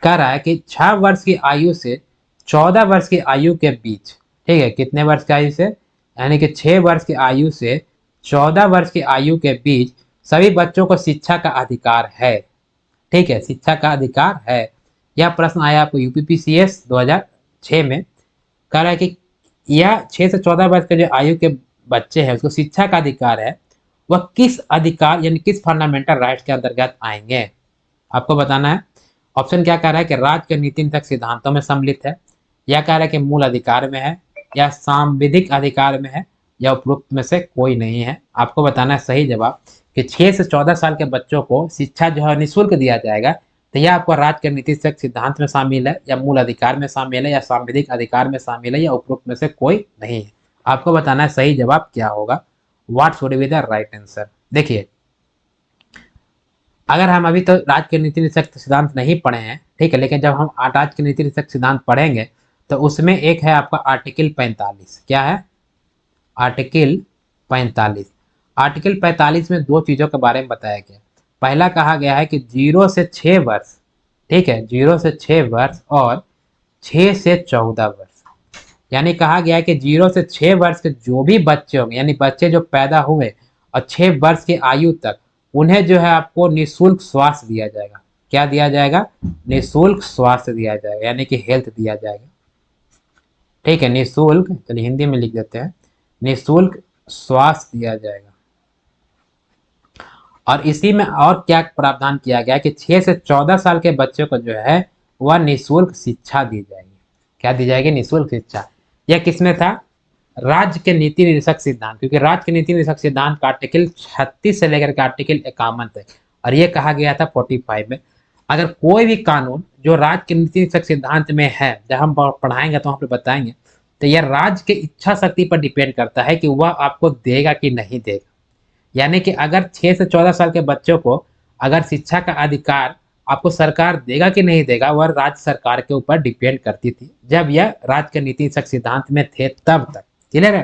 कह रहा है कि 6 वर्ष की आयु से 14 वर्ष की आयु के बीच, ठीक है, कितने वर्ष की आयु से, यानी कि 6 वर्ष की आयु से 14 वर्ष की आयु के बीच सभी बच्चों को शिक्षा का अधिकार है। ठीक है, शिक्षा का अधिकार है। यह प्रश्न आया आपको यूपीपीसीएस 2006 में। कह रहा है कि यह 6 से 14 वर्ष के जो आयु के बच्चे हैं उसको शिक्षा का अधिकार है, वह किस अधिकार यानी किस फंडामेंटल राइट्स के अंतर्गत आएंगे, आपको बताना है। ऑप्शन क्या कह रहा है कि राज्य के नीति तक सिद्धांतों में सम्मिलित है, या कह रहा है कि मूल अधिकार में है, या सांविधिक अधिकार में है, या उपरोक्त में से कोई नहीं है। आपको बताना है सही जवाब कि 6 से 14 साल के बच्चों को शिक्षा जो है निःशुल्क दिया जाएगा। तो यह आपको राज्य के नीति तक सिद्धांत में शामिल है, या मूल अधिकार में शामिल है, या सांविधिक अधिकार में शामिल है, या उपरोक्त में से कोई नहीं है। आपको बताना है सही जवाब क्या होगा। What should be the right answer. देखिए अगर हम अभी तो राज्य के नीति निषेध सिद्धांत नहीं पढ़े हैं, ठीक है, लेकिन जब हम राज्य के नीति निषेध सिद्धांत पढ़ेंगे तो उसमें एक है आपका आर्टिकल 45। क्या है? आर्टिकल 45। आर्टिकल 45 में दो चीजों के बारे में बताया गया। पहला कहा गया है कि 0 से 6 वर्ष, ठीक है, 0 से 6 वर्ष और 6 से 14 वर्ष, यानी कहा गया है कि 0 से 6 वर्ष के जो भी बच्चे होंगे, यानी बच्चे जो पैदा हुए और 6 वर्ष की आयु तक, उन्हें जो है आपको निःशुल्क स्वास्थ्य दिया जाएगा। क्या दिया जाएगा? निःशुल्क स्वास्थ्य दिया जाएगा, यानी कि हेल्थ दिया जाएगा। ठीक है, निःशुल्क, चलिए हिंदी में लिख देते हैं, निःशुल्क स्वास्थ्य दिया जाएगा। और इसी में और क्या प्रावधान किया गया कि 6 से 14 साल के बच्चों को जो है वह निःशुल्क शिक्षा दी जाएगी। क्या दी जाएगी? निःशुल्क शिक्षा। यह किसमें था? राज्य के नीति निदेशक सिद्धांत, क्योंकि राज्य के नीति निदेशक सिद्धांत का आर्टिकल 36 से लेकर के आर्टिकल 51 तक, और यह कहा गया था 45 में। अगर कोई भी कानून जो राज्य के नीति निदेशक सिद्धांत में है, जब हम पढ़ाएंगे तो वहां पर बताएंगे, तो यह राज्य के इच्छा शक्ति पर डिपेंड करता है कि वह आपको देगा कि नहीं देगा। यानी कि अगर 6 से 14 साल के बच्चों को अगर शिक्षा का अधिकार आपको सरकार देगा कि नहीं देगा, वह राज्य सरकार के ऊपर डिपेंड करती थी, जब यह राज्य के नीति सिद्धांत में थे तब तक। क्लियर है?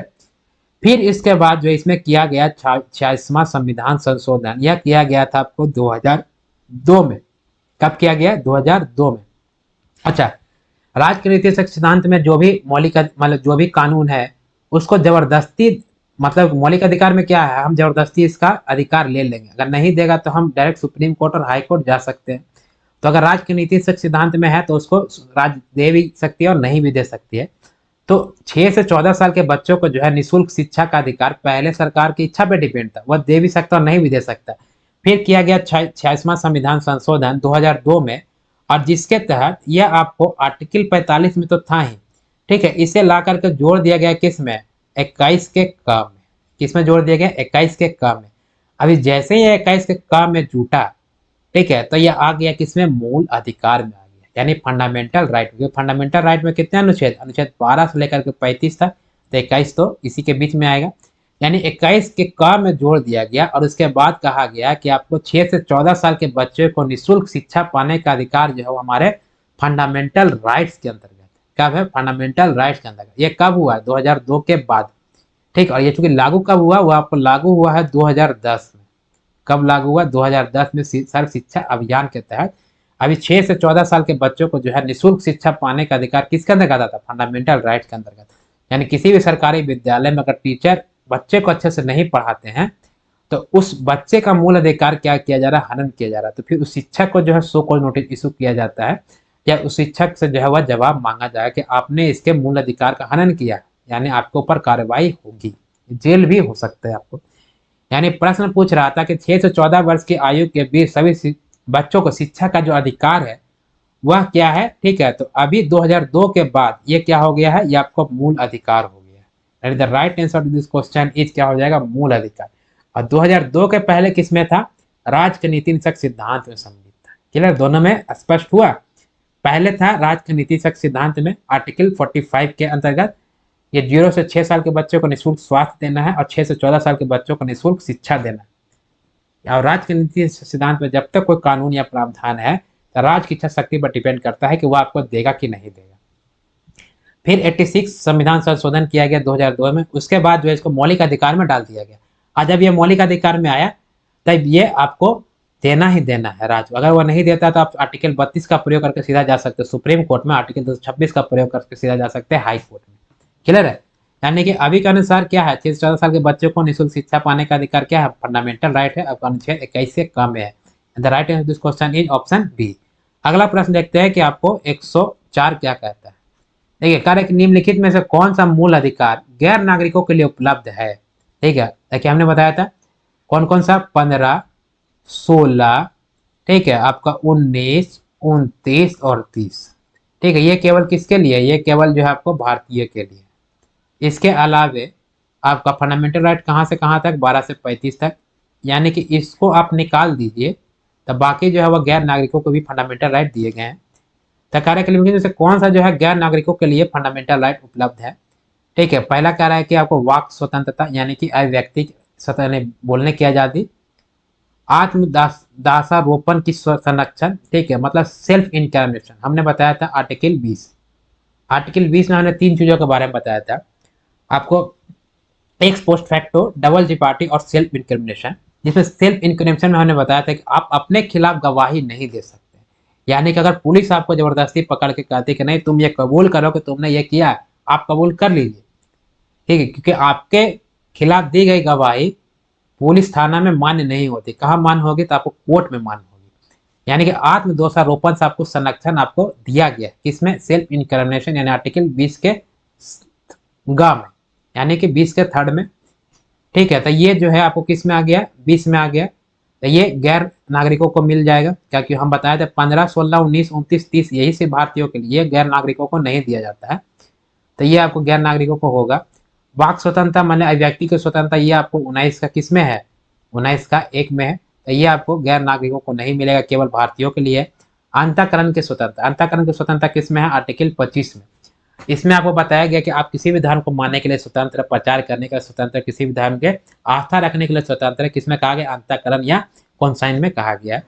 फिर इसके बाद जो इसमें किया गया 46वां संविधान संशोधन, यह किया गया था आपको 2002 में। कब किया गया? 2002 में। अच्छा, राज्य के नीति सिद्धांत में जो भी मौलिक मतलब जो भी कानून है उसको जबरदस्ती, मतलब मौलिक अधिकार में क्या है, हम जबरदस्ती इसका अधिकार ले लेंगे, अगर नहीं देगा तो हम डायरेक्ट सुप्रीम कोर्ट और हाई कोर्ट जा सकते हैं। तो अगर राज्य की नीति सिद्धांत में है तो उसको राज्य दे भी सकती है और नहीं भी दे सकती है। तो 6 से 14 साल के बच्चों को जो है निःशुल्क शिक्षा का अधिकार पहले सरकार की इच्छा पे डिपेंड था, वह दे भी सकता और नहीं भी दे सकता। फिर किया गया 46वां संविधान संशोधन 2002 में, और जिसके तहत यह आपको आर्टिकल 45 में तो था ही, ठीक है, इसे ला करके जोड़ दिया गया किस में? 21 के क में। किस में जोड़ दिया गया? 21 के क में। अभी जैसे ही 21 के क में जुटा, ठीक है, तो यह आ गया किसमें? मूल अधिकार में आ गया, यानी फंडामेंटल राइट। क्योंकि फंडामेंटल राइट में कितने अनुच्छेद? अनुच्छेद 12 से लेकर के 35 तक, तो 21 तो इसी के बीच में आएगा, यानी 21 के क में जोड़ दिया गया। और उसके बाद कहा गया कि आपको 6 से 14 साल के बच्चे को निःशुल्क शिक्षा पाने का अधिकार जो है हमारे फंडामेंटल राइट्स के अंतर्गत। कब है? फंडामेंटल राइट्स के अंतर्गत। ये कब हुआ? 2002 के बाद। ठीक, और ये चूंकि लागू कब हुआ? वो आपको लागू हुआ है 2010 में। कब लागू हुआ? 2010 में सर्व शिक्षा अभियान के तहत। अभी 6 से 14 साल के बच्चों को जो है निःशुल्क शिक्षा पाने का अधिकार किसके अंतर्गत आता था? फंडामेंटल राइट्स के अंतर्गत। यानी किसी भी सरकारी विद्यालय में अगर टीचर बच्चे को अच्छे से नहीं पढ़ाते हैं तो उस बच्चे का मूल अधिकार क्या किया जा रहा है? हनन किया जा रहा है। तो फिर उस शिक्षक को जो है सो कॉल्ड नोटिस इशू किया जाता है, या उस शिक्षक से जो है वह जवाब मांगा जाए कि आपने इसके मूल अधिकार का हनन किया, यानी आपके ऊपर कार्रवाई होगी, जेल भी हो सकता है आपको। यानी प्रश्न पूछ रहा था कि 6 से 14 वर्ष की आयु के बीच सभी बच्चों को शिक्षा का जो अधिकार है वह क्या है? ठीक है, तो अभी 2002 के बाद ये क्या हो गया है? ये आपको मूल अधिकार हो गया है। यानी the right answer to this question is क्या हो जाएगा? मूल अधिकार। और 2002 के पहले किसमें था? राज्य के नीति निषेध सिद्धांत में सम्मिलित था। क्लियर? दोनों में स्पष्ट हुआ। पहले था राज्य के नीति निषेध सिद्धांत में आर्टिकल 45 के अंतर्गत, ये 0 से 6 साल के बच्चों को निःशुल्क स्वास्थ्य देना है और 6 से 14 साल के बच्चों को निःशुल्क शिक्षा देना है। और राज्य के नीति सिद्धांत में जब तक कोई कानून या प्रावधान है तो राज्य की इच्छा शक्ति पर डिपेंड करता है कि वह आपको देगा कि नहीं देगा। फिर 86 संविधान संशोधन किया गया 2002 में। उसके बाद जो है इसको मौलिक अधिकार में डाल दिया गया। और जब ये मौलिक अधिकार में आया तब ये आपको देना ही देना है राजू। अगर वो नहीं देता तो आप आर्टिकल 32 का प्रयोग करके सीधा जा सकते हो सुप्रीम कोर्ट में, आर्टिकल 226 का प्रयोग करके सीधा जा सकते हैं हाई कोर्ट में। क्लियर है? यानी कि अभी के अनुसार क्या है, 6 से 14 साल के बच्चों को निःशुल्क शिक्षा पाने का अधिकार क्या है, फंडामेंटल राइट है, अब अनुच्छेद 21 से कम है। The right answer this question is option B. अगला प्रश्न देखते हैं कि आपको 104 क्या कहता है। देखिए, कार्य के निम्नलिखित में से कौन सा मूल अधिकार गैर नागरिकों के लिए उपलब्ध है। ठीक है, देखिए हमने बताया था कौन कौन सा, 15, 16, ठीक है, आपका 19, 29 और 30। ठीक है, ये केवल किसके लिए, ये केवल जो है आपको भारतीय के लिए। इसके अलावे आपका फंडामेंटल राइट कहाँ से कहाँ तक, 12 से 35 तक। यानी कि इसको आप निकाल दीजिए तो बाकी जो है वह गैर नागरिकों को भी फंडामेंटल राइट दिए गए हैं। तो कार्य के लिए से कौन सा जो है गैर नागरिकों के लिए फंडामेंटल राइट उपलब्ध है। ठीक है, पहला कह रहा है कि आपको वाक स्वतंत्रता, यानी कि अव्यक्ति स्वतंत्र बोलने की आजादी, आत्मदासारोपण की संरक्षण, ठीक है, मतलब सेल्फ इनकर्नेशन, हमने बताया था आर्टिकल 20। आर्टिकल 20 में हमने 3 चीजों के बारे में बताया था आपको, एक्स पोस्ट फैक्टो, डबल जीपार्टी और सेल्फ इनक्रिमिनेशन। जिसमें सेल्फ इनक्रिमिनेशन में हमने बताया था कि आप अपने खिलाफ गवाही नहीं दे सकते। यानी कि अगर पुलिस आपको जबरदस्ती पकड़ के कहती कि नहीं तुम ये कबूल करो कि तुमने ये किया, आप कबूल कर लीजिए। ठीक है, क्योंकि आपके खिलाफ दी गई गवाही पुलिस थाना में मान्य नहीं होती। कहाँ मान्य होगी, तो आपको कोर्ट में मान्य होगी। यानी कि आत्मदोषारोपण से आपको संरक्षण आपको दिया गया किसमें, सेल्फ इनक्रिमिनेशन, यानी आर्टिकल 20 के ग में, यानी कि 20 के थर्ड में। ठीक है, तो ये जो है आपको किस में आ गया, 20 में आ गया। तो ये गैर नागरिकों को मिल जाएगा, क्योंकि हम बताए थे 15, 16, 19, 29, 30 यही सिर्फ भारतीयों के लिए, गैर नागरिकों को नहीं दिया जाता है। तो ये आपको गैर नागरिकों को होगा। वाक स्वतंत्रता माने अभिव्यक्ति की स्वतंत्रता, ये आपको 19 का किस में है, 19 का 1 में है। तो ये आपको गैर नागरिकों को नहीं मिलेगा, केवल भारतीयों के लिए। अंतःकरण की स्वतंत्रता, अंतःकरण की स्वतंत्रता किस में है, आर्टिकल 25 में। इसमें आपको बताया गया कि आप किसी भी धर्म को मानने के लिए स्वतंत्र, प्रचार करने के लिए स्वतंत्र, किसी भी धर्म के आस्था रखने के लिए स्वतंत्र। किसमें कहा गया, अंतःकरण या कॉन्साइन में कहा गया।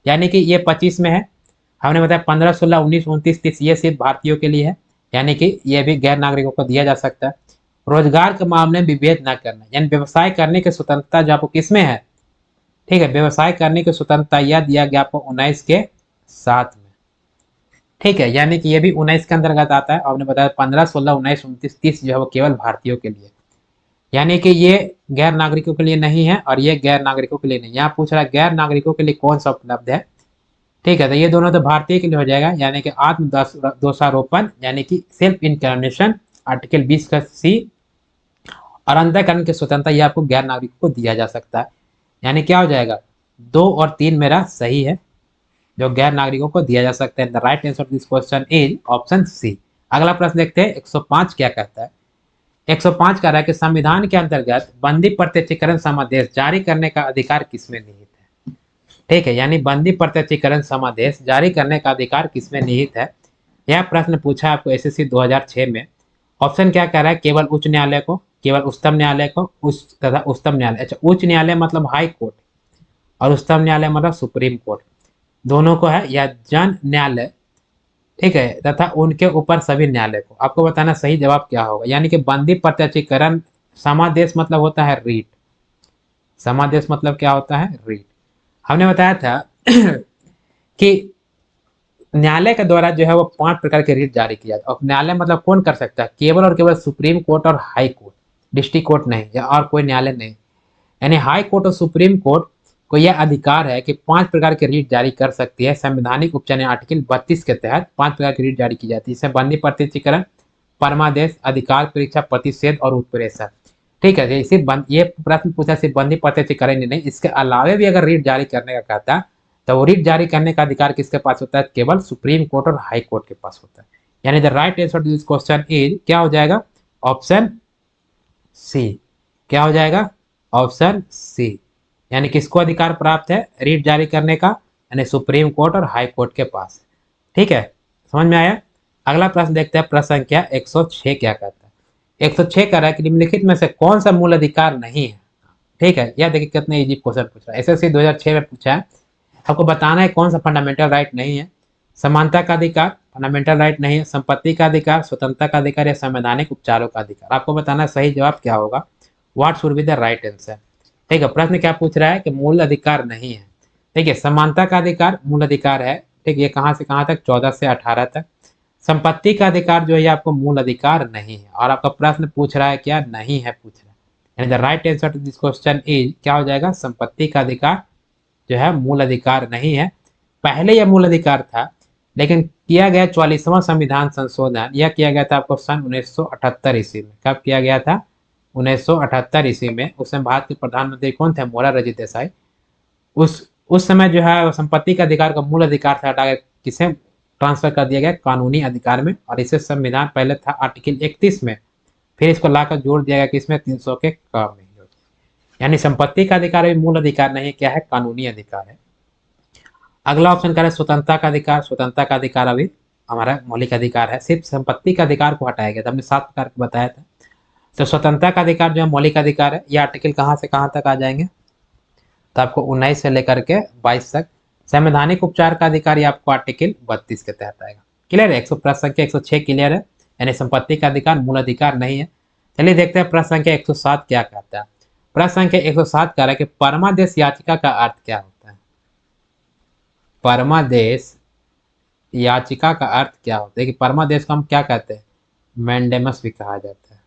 यानी कि ये 25 में है। हमने बताया 15, 16, 19, 29, 30 ये सिर्फ भारतीयों के लिए है, यानी कि ये भी गैर नागरिकों को दिया जा सकता है। रोजगार के मामले में विभेद न करना, यानी व्यवसाय करने की स्वतंत्रता जो आपको किसमें है, ठीक है, व्यवसाय करने की स्वतंत्रता यह दिया गया आपको 19 के 7 में। ठीक है, यानी कि ये भी 19 के अंतर्गत आता है। आपने बताया 15, 16, 19, 29, 30 जो है वो केवल भारतीयों के लिए, यानी कि ये गैर नागरिकों के लिए नहीं है और ये गैर नागरिकों के लिए नहीं। यहाँ पूछ रहा है गैर नागरिकों के लिए कौन सा उपलब्ध है। ठीक है, तो ये दोनों तो भारतीय के लिए हो जाएगा, यानी कि आत्मदोषारोपण, यानी कि सेल्फ इनकर्नेशन, आर्टिकल 20 का सी, और अंतःकरण की स्वतंत्रता ये आपको गैर नागरिकों को दिया जा सकता है। यानी क्या हो जाएगा, 2 और 3 मेरा सही है, जो गैर नागरिकों को दिया जा सकता है। The right answer this question is option C. अगला प्रश्न देखते हैं 105 क्या कहता है। 105 कह रहा है कि संविधान के अंतर्गत बंदी प्रत्यक्षीकरण समादेश जारी करने का अधिकार किसमें निहित है। ठीक है, यानी बंदी प्रत्यक्षीकरण समादेश जारी करने का अधिकार किसमें निहित है। यह प्रश्न पूछा आपको एसएससी 2006 में। ऑप्शन क्या कह रहा है, केवल उच्च न्यायालय को, केवल उच्चतम न्यायालय को, तथा उच्चतम न्यायालय। अच्छा, उच्च न्यायालय मतलब हाई कोर्ट और उच्चतम न्यायालय मतलब सुप्रीम कोर्ट, दोनों को है, या जन न्यायालय, ठीक है, तथा उनके ऊपर सभी न्यायालय को। आपको बताना सही जवाब क्या होगा। यानी कि बंदी प्रत्यक्षीकरण समादेश मतलब होता है रीट। समादेश मतलब क्या होता है, रीट। हमने बताया था कि न्यायालय के द्वारा जो है वो 5 प्रकार के रीट जारी किया जाता है। और न्यायालय मतलब कौन कर सकता है, केवल और केवल सुप्रीम कोर्ट और हाई कोर्ट, डिस्ट्रिक्ट कोर्ट नहीं, या और कोई न्यायालय नहीं। यानी हाई कोर्ट और सुप्रीम कोर्ट को यह अधिकार है कि 5 प्रकार के रीट जारी कर सकती है। संवैधानिक उपचार आर्टिकल 32 के तहत 5 प्रकार की रीट जारी की जाती है। इसमें बंदी प्रत्यक्षीकरण, परमादेश, अधिकार परीक्षा, प्रतिषेध और उत्प्रेषण। ठीक है, ये प्रश्न पूछा सिर्फ बंदी प्रत्यक्षीकरण ही नहीं, इसके अलावे भी अगर रीट जारी करने का कहता तो वो रीट जारी करने का अधिकार किसके पास होता है, केवल सुप्रीम कोर्ट और हाई कोर्ट के पास होता है। यानी the right answer to this question is क्या हो जाएगा, ऑप्शन सी। क्या हो जाएगा, ऑप्शन सी। यानी किसको अधिकार प्राप्त है रीट जारी करने का, यानी सुप्रीम कोर्ट और हाई कोर्ट के पास। ठीक है, समझ में आया। अगला प्रश्न देखते हैं, प्रश्न संख्या 106 क्या कहता है। 106 कह रहा है कि निम्नलिखित में से कौन सा मूल अधिकार नहीं है। ठीक है, यह देखिए कितने इजी क्वेश्चन पूछ रहा है, एसएससी 2006 में पूछा है। आपको बताना है कौन सा फंडामेंटल राइट नहीं है। समानता का अधिकार फंडामेंटल राइट नहीं है, संपत्ति का अधिकार, स्वतंत्रता का अधिकार, या संवैधानिक उपचारों का अधिकार। आपको बताना है सही जवाब क्या होगा, what should be the right answer. ठीक है, प्रश्न क्या पूछ रहा है कि मूल अधिकार नहीं है, ठीक है, समानता का अधिकार मूल अधिकार है। ठीक, ये कहाँ से कहाँ तक, 14 से 18 तक। संपत्ति का अधिकार जो है आपको मूल अधिकार नहीं है, और आपका प्रश्न पूछ रहा है क्या, नहीं है पूछ रहा है, यानी the right answer to this question is क्या हो जाएगा, संपत्ति का अधिकार जो है मूल अधिकार नहीं है। पहले यह मूल अधिकार था, लेकिन किया गया 44वां संविधान संशोधन, यह किया गया था आपको सन 1978 ईस्वी में। कब किया गया था, 1978 ईस्वी में। उस समय भारत के प्रधानमंत्री कौन थे, मोरारजी देसाई। उस समय जो है संपत्ति का अधिकार का मूल अधिकार था हटा के किसे ट्रांसफर कर दिया गया, कानूनी अधिकार में। और इसे संविधान पहले था आर्टिकल 31 में, फिर इसको लाकर जोड़ दिया गया किसमें, 300 के क में। यानी संपत्ति का अधिकार भी मूल अधिकार नहीं, क्या है, कानूनी अधिकार है। अगला ऑप्शन करें स्वतंत्रता का अधिकार। स्वतंत्रता का अधिकार अभी हमारा मौलिक अधिकार है, सिर्फ संपत्ति का अधिकार को हटाया गया था, हमने 7 प्रकार का बताया था। तो स्वतंत्रता का अधिकार जो है मौलिक अधिकार है। ये आर्टिकल कहाँ से कहाँ तक आ जाएंगे, तो आपको 19 से लेकर के 22 तक। संवैधानिक उपचार का अधिकार ये आपको आर्टिकल 32 के तहत आएगा। क्लियर है, प्रश्न संख्या 106 क्लियर है, यानी संपत्ति का अधिकार मूल अधिकार नहीं है। चलिए देखते हैं प्रश्न संख्या 107 क्या कहता है। प्रश्न संख्या 107 कह रहा है कि परमादेश याचिका का अर्थ क्या होता है। परमादेश याचिका का अर्थ क्या होता है, कि परमादेश को हम क्या कहते हैं, मैंडेमस भी कहा जाता है।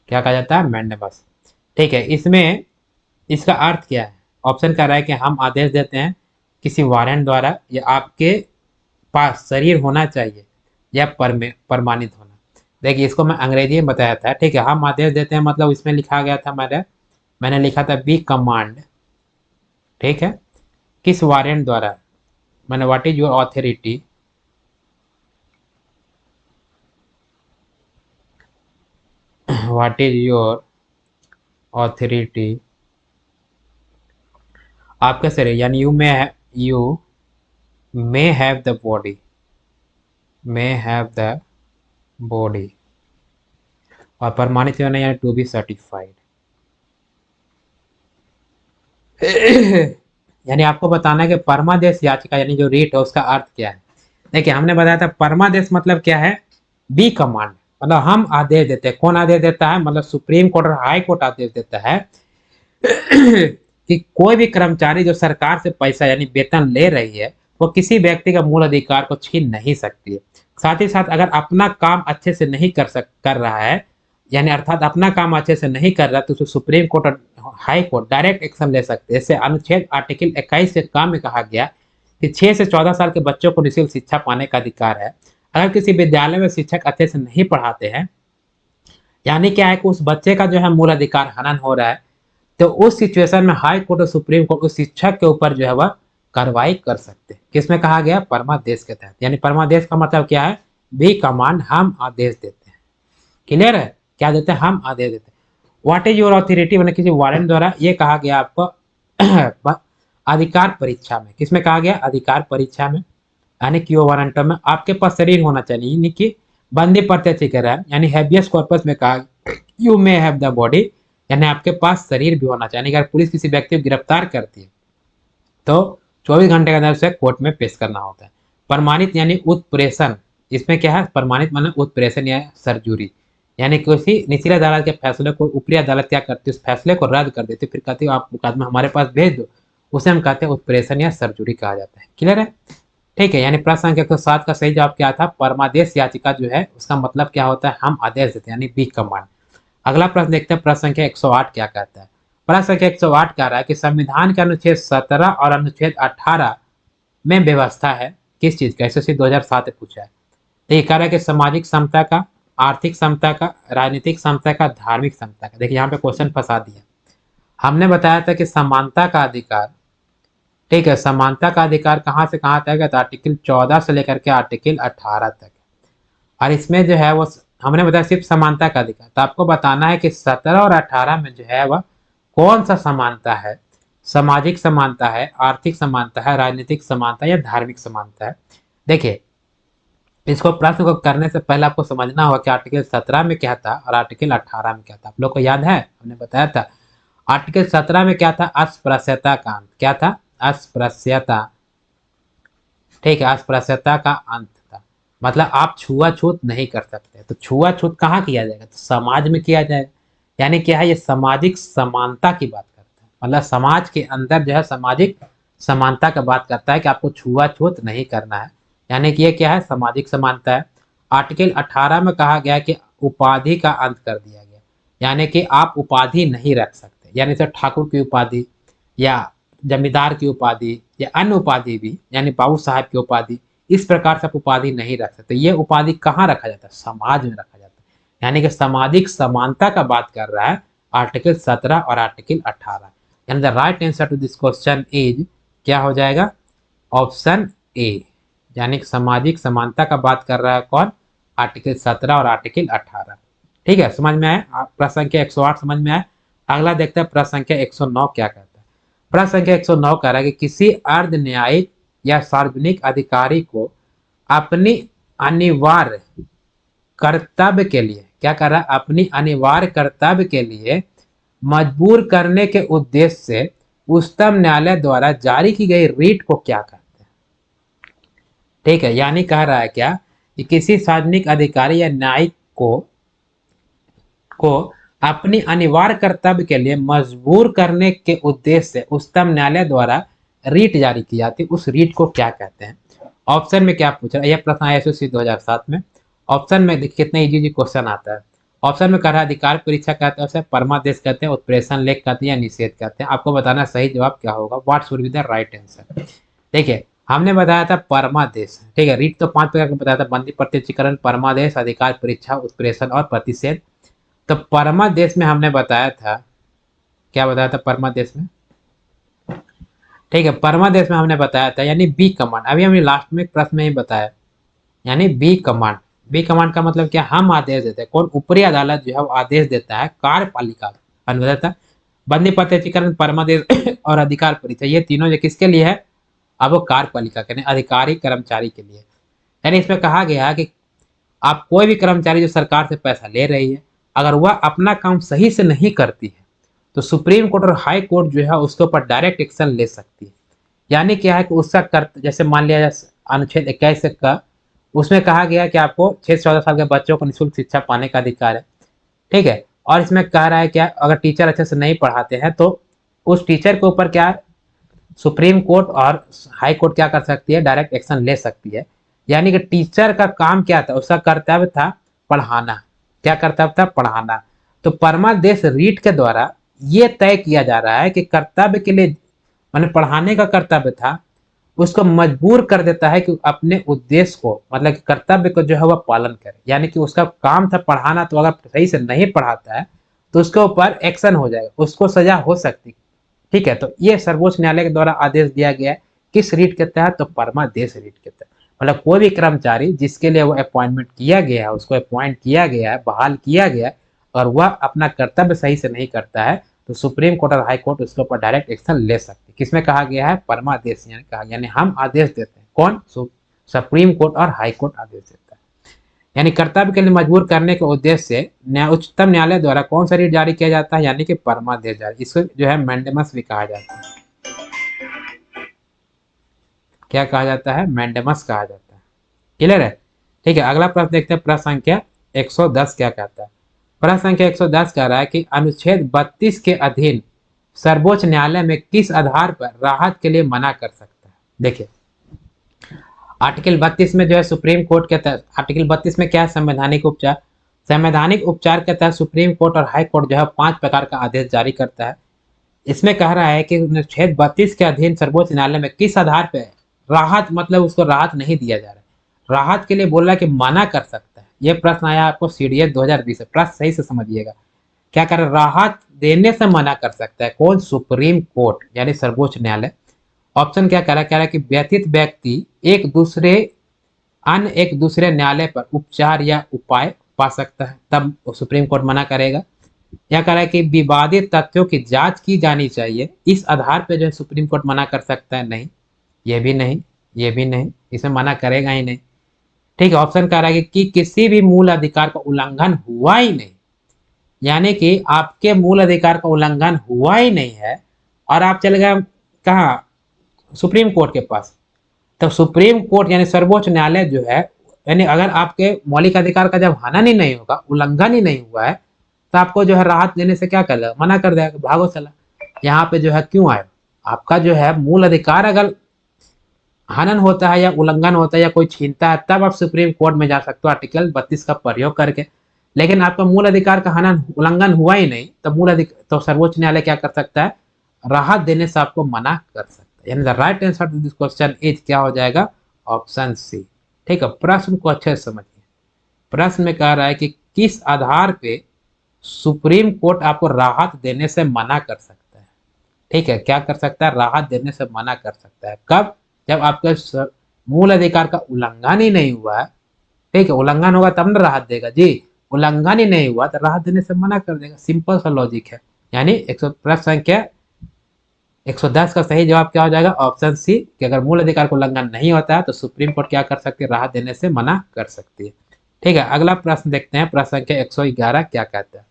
क्या कहा जाता है, मैंडेमस। ठीक है, इसमें इसका अर्थ क्या है, ऑप्शन कह रहा है कि हम आदेश देते हैं किसी वारंट द्वारा, या आपके पास शरीर होना चाहिए, या प्रमाणित होना। देखिए इसको मैं अंग्रेजी में बताया था। ठीक है, हम आदेश देते हैं मतलब इसमें लिखा गया था मैंने लिखा था बी कमांड। ठीक है, किस वारंट द्वारा, मैंने what is your authority, what is your authority आपका शरीर, यानी you may have the body, may have the body, और प्रमाणित होना यानी टू बी सर्टिफाइड। यानी आपको बताना है कि परमादेश याचिका यानी जो रीट है उसका अर्थ क्या है। देखिए हमने बताया था परमादेश मतलब क्या है, बी कमांड, मतलब हम आदेश देते हैं। कौन आदेश देता है, मतलब सुप्रीम कोर्ट और हाई कोर्ट आदेश देता है कि कोई भी कर्मचारी जो सरकार से पैसा यानी वेतन ले रही है, वो किसी व्यक्ति का मूल अधिकार को छीन नहीं सकती है। साथ ही साथ अगर अपना काम अच्छे से नहीं कर रहा है, यानी अर्थात अपना काम अच्छे से नहीं कर रहा, तो उसे सुप्रीम कोर्ट और हाई कोर्ट डायरेक्ट एक्शन ले सकते हैं। जैसे अनुच्छेद आर्टिकल 21 के काम में कहा गया कि 6 से 14 साल के बच्चों को निःशुल्क शिक्षा पाने का अधिकार है। अगर किसी विद्यालय में शिक्षक अच्छे से नहीं पढ़ाते हैं, यानी क्या है कि उस बच्चे का जो है मूल अधिकार हनन हो रहा है, तो उस सिचुएशन में हाई कोर्ट और सुप्रीम कोर्ट उस शिक्षक के ऊपर जो है वह कार्रवाई कर सकते हैं। किसमें कहा गया, परमादेश के तहत। यानी परमादेश का मतलब क्या है, बी कमांड, हम आदेश देते हैं। क्लियर है, क्या देते हैं, हम आदेश देते हैं। व्हाट इज योर ऑथोरिटी, मैंने किसी वारंट द्वारा, ये कहा गया आपको अधिकार परीक्षा में। किसमें कहा गया, अधिकार परीक्षा में, यानी क्यों वारंटो में आपके पास शरीर होना चाहिए, यानी कि बंदी प्रत्यक्ष कह रहा है, यानी हैबियस कॉर्पस में कहा you may have the body, यानी आपके पास शरीर भी होना चाहिए। अगर पुलिस किसी व्यक्ति को गिरफ्तार करती है तो 24 घंटे के अंदर उसे कोर्ट में पेश करना होता है। प्रमाणित यानी उत्प्रेषण, इसमें क्या है, प्रमाणित माने उत्प्रेषण या सर्जरी, यानी किसी निचली अदालत के फैसले को ऊपरी अदालत क्या करती है, उस फैसले को रद्द कर देती है, फिर कहती है आप मुकदमा हमारे पास भेज दो, उसे हम कहते हैं उत्प्रेषण या सर्जरी कहा जाता है। क्लियर है, ठीक है। यानी प्रश्न संख्या 107 का सही जवाब क्या था, परमादेश याचिका जो है उसका मतलब क्या होता है, हम आदेश देते हैं, यानी बी कमांड। अगला प्रश्न देखते हैं, प्रश्न संख्या 108 क्या कहता है। प्रश्न संख्या 108 कह रहा है कि संविधान के अनुच्छेद 17 और अनुच्छेद 18 में व्यवस्था है किस चीज का, एसएससी 2007 में पूछा है। तो ये कह रहा है कि सामाजिक समता का, आर्थिक समता का, राजनीतिक समता का, धार्मिक समता का। देखिए यहाँ पे क्वेश्चन फंसा दिया। हमने बताया था कि समानता का अधिकार, ठीक है, समानता का अधिकार कहाँ से कहाँ तक है, तो आर्टिकल 14 से लेकर के आर्टिकल 18 तक। और इसमें जो है वो हमने बताया सिर्फ समानता का अधिकार, तो आपको बताना है कि 17 और 18 में जो है वह कौन सा समानता है, सामाजिक समानता है, आर्थिक समानता है, राजनीतिक समानता या धार्मिक समानता है। देखिए इसको प्रश्न को करने से पहले आपको समझना होगा कि आर्टिकल 17 में क्या था और आर्टिकल 18 में क्या था। आप लोग को याद है, हमने बताया था आर्टिकल 17 में क्या था, अस्पृश्यता का अंत। क्या था, अस्पृश्यता, ठीक है, अस्पृश्यता का अंत था। मतलब आप छुआछूत नहीं कर सकते। तो छुआछूत कहाँ किया जाएगा, तो समाज में किया जाएगा। यानी क्या है, ये सामाजिक समानता की बात करता है, मतलब समाज के अंदर जो है सामाजिक समानता का बात करता है कि आपको छुआछूत नहीं करना है, यानी कि ये क्या है, सामाजिक समानता है। आर्टिकल 18 में कहा गया कि उपाधि का अंत कर दिया गया, यानी कि आप उपाधि नहीं रख सकते, यानी सर ठाकुर की उपाधि या जमींदार की उपाधि या अन्य उपाधि भी, यानी बाबू साहब की उपाधि, इस प्रकार से आप उपाधि नहीं रख सकते। ये उपाधि कहाँ रखा जाता है, समाज में रखा जाता है, यानी कि सामाजिक समानता का बात कर रहा है आर्टिकल 17 और आर्टिकल 18। यानी the right answer to this question is, क्या हो जाएगा, ऑप्शन ए, यानी कि सामाजिक समानता का बात कर रहा है कौन, आर्टिकल 17 और आर्टिकल 18। ठीक है, समझ में आया, प्रश्न संख्या 108 समझ में आया। अगला देखते हैं प्रश्न संख्या 109 क्या कहता है। प्रश्न संख्या 109 कह रहा है कि किसी अर्ध न्यायिक या सार्वजनिक अधिकारी को अपनी अनिवार्य कर्तव्य के लिए, क्या कर रहा है, अपनी अनिवार्य कर्तव्य के लिए मजबूर करने के उद्देश्य से उच्चतम न्यायालय द्वारा जारी की गई रीट को क्या कहते हैं। ठीक है, यानी कह रहा है क्या कि किसी सार्वजनिक अधिकारी या न्यायिक को अपनी अनिवार्य कर्तव्य के लिए मजबूर करने के उद्देश्य से उच्चतम न्यायालय द्वारा रीट जारी की जाती है, उस रीट को क्या कहते हैं। ऑप्शन में क्या पूछ रहा है, यह प्रश्न आया एसएससी 2007 में। ऑप्शन में देखिए कितना इजी क्वेश्चन आता है। ऑप्शन में कह रहा है अधिकार परीक्षा कहते हैं, उसे परमादेश कहते हैं, उत्प्रेषण लेख कहते हैं या निषेध कहते हैं। आपको बताना सही जवाब क्या होगा, what should be the right answer. देखिए हमने बताया था परमादेश, ठीक है, रीट तो 5 प्रकार का बताया था, बंदी प्रत्यक्षीकरण, परमादेश, अधिकार परीक्षा, उत्प्रेषण और प्रतिषेध। तो परमादेश में हमने बताया था, क्या बताया था परमादेश में, ठीक है, परमादेश में हमने बताया था यानी बी कमांड, अभी हमने लास्ट में प्रश्न में ही बताया, यानी बी कमांड। बी कमांड का मतलब क्या, हम आदेश देते हैं, कौन, ऊपरी अदालत जो है वो आदेश देता है, कार्यपालिका अनुदेता, बंदी प्रत्यक्षीकरण, परमादेश और अधिकार परीक्षा, ये तीनों जो किसके लिए है, अब वो कार्यपालिका के अधिकारी कर्मचारी के लिए। यानी इसमें कहा गया है कि आप कोई भी कर्मचारी जो सरकार से पैसा ले रही है, अगर वह अपना काम सही से नहीं करती है तो सुप्रीम कोर्ट और हाई कोर्ट जो है उसके ऊपर डायरेक्ट एक्शन ले सकती है। यानी क्या है कि उसका जैसे मान लिया अनुच्छेद 21 का, उसमें कहा गया कि आपको 6 से 14 साल के बच्चों को निःशुल्क शिक्षा पाने का अधिकार है। ठीक है, और इसमें कह रहा है क्या, अगर टीचर अच्छे से नहीं पढ़ाते हैं तो उस टीचर के ऊपर क्या सुप्रीम कोर्ट और हाई कोर्ट क्या कर सकती है, डायरेक्ट एक्शन ले सकती है। यानी कि टीचर का काम क्या था, उसका कर्तव्य था पढ़ाना, क्या कर्तव्य था, पढ़ाना। तो परमादेश रीट के द्वारा ये तय किया जा रहा है कि कर्तव्य के लिए, मैंने पढ़ाने का कर्तव्य था, उसको मजबूर कर देता है कि अपने उद्देश्य को, मतलब कि कर्तव्य को जो है वह पालन करे। यानी कि उसका काम था पढ़ाना, तो अगर सही से नहीं पढ़ाता है तो उसके ऊपर एक्शन हो जाएगा, उसको सजा हो सकती है। ठीक है, तो ये सर्वोच्च न्यायालय के द्वारा आदेश दिया गया है, किस रीट के तहत, तो परमादेश रीट के तहत। मतलब कोई भी कर्मचारी जिसके लिए वो अपॉइंटमेंट किया गया है, उसको अपॉइंट किया गया है, बहाल किया गया है, और वह अपना कर्तव्य सही से नहीं करता है तो सुप्रीम कोर्ट और हाई कोर्ट उसके ऊपर डायरेक्ट एक्शन ले सकती है। किसमें कहा गया है, परमादेश, यानी कहा यानी हम आदेश देते हैं, कौन, सुप्रीम कोर्ट और हाई कोर्ट आदेश देता है। यानी कर्तव्य के लिए मजबूर करने के उद्देश्य से उच्चतम न्यायालय द्वारा कौन सा रीट जारी किया जाता है, यानी कि परमादेश जारी, इसको जो है मैंडेमस भी कहा जाता है। क्या कहा जाता है, मैंडेमस कहा जाता है। क्लियर है। ठीक है, अगला प्रश्न देखते हैं, प्रश्न संख्या 110 क्या कहता है। प्रश्न संख्या 110 कह रहा है कि अनुच्छेद 32 के अधीन सर्वोच्च न्यायालय में किस आधार पर राहत के लिए मना कर सकता है। देखिए आर्टिकल 32 में जो है सुप्रीम कोर्ट के तहत, आर्टिकल 32 में क्या है, संवैधानिक उपचार। संवैधानिक उपचार के तहत सुप्रीम कोर्ट और हाई कोर्ट जो है 5 प्रकार का आदेश जारी करता है। इसमें कह रहा है कि अनुच्छेद 32 के अधीन सर्वोच्च न्यायालय में किस आधार पर राहत, मतलब उसको राहत नहीं दिया जा रहा है, राहत के लिए बोल रहा है कि मना कर सकता है। यह प्रश्न आया आपको सीडीएस 2020 प्रश्न सही से समझिएगा। क्या कर, राहत देने से मना कर सकता है कौन, सुप्रीम कोर्ट यानी सर्वोच्च न्यायालय। ऑप्शन क्या कह रहा है कि व्यथित व्यक्ति एक दूसरे न्यायालय पर उपचार या उपाय पा सकता है, तब सुप्रीम कोर्ट मना करेगा। या कह रहा है कि विवादित तथ्यों की जांच की जानी चाहिए, इस आधार पर जो है सुप्रीम कोर्ट मना कर सकता है, नहीं, ये भी नहीं, ये भी नहीं, इसे मना करेगा ही नहीं। ठीक है, ऑप्शन कह रहा है कि किसी भी मूल अधिकार का उल्लंघन हुआ ही नहीं, यानी कि आपके मूल अधिकार का उल्लंघन हुआ ही नहीं है और आप चले गए कहाँ, सुप्रीम कोर्ट के पास। तो सुप्रीम कोर्ट यानी सर्वोच्च न्यायालय जो है, यानी अगर आपके मौलिक अधिकार का जब हनन ही नहीं होगा, उल्लंघन ही नहीं हुआ है, तो आपको जो है राहत देने से क्या कर देगा, मना कर देगा, भागो चला, यहाँ पे जो है क्यों आए। आपका जो है मूल अधिकार अगर हनन होता है या उल्लंघन होता है या कोई छीनता है, तब आप सुप्रीम कोर्ट में जा सकते हो आर्टिकल 32 का प्रयोग करके। लेकिन आपका मूल अधिकार का हनन उल्लंघन हुआ ही नहीं, तो मूल अधिकार तो सर्वोच्च न्यायालय क्या कर सकता है, राहत देने से आपको मना कर सकता है। यानी the right answer to this question is क्या हो जाएगा, ऑप्शन सी। ठीक है, प्रश्न को अच्छे से समझिए। प्रश्न में कह रहा है कि किस आधार पे सुप्रीम कोर्ट आपको राहत देने से मना कर सकता है। ठीक है, क्या कर सकता है, राहत देने से मना कर सकता है। कब, जब आपके मूल अधिकार का उल्लंघन ही नहीं हुआ है। ठीक है, उल्लंघन होगा तब ना राहत देगा जी, उल्लंघन ही नहीं हुआ तो राहत देने से मना कर देगा, सिंपल सा लॉजिक है। यानी प्रश्न संख्या 110 का सही जवाब क्या हो जाएगा, ऑप्शन सी, कि अगर मूल अधिकार का उल्लंघन नहीं होता है तो सुप्रीम कोर्ट क्या कर सकती है, राहत देने से मना कर सकती है। ठीक है, अगला प्रश्न देखते हैं, प्रश्न संख्या 111 क्या कहता है।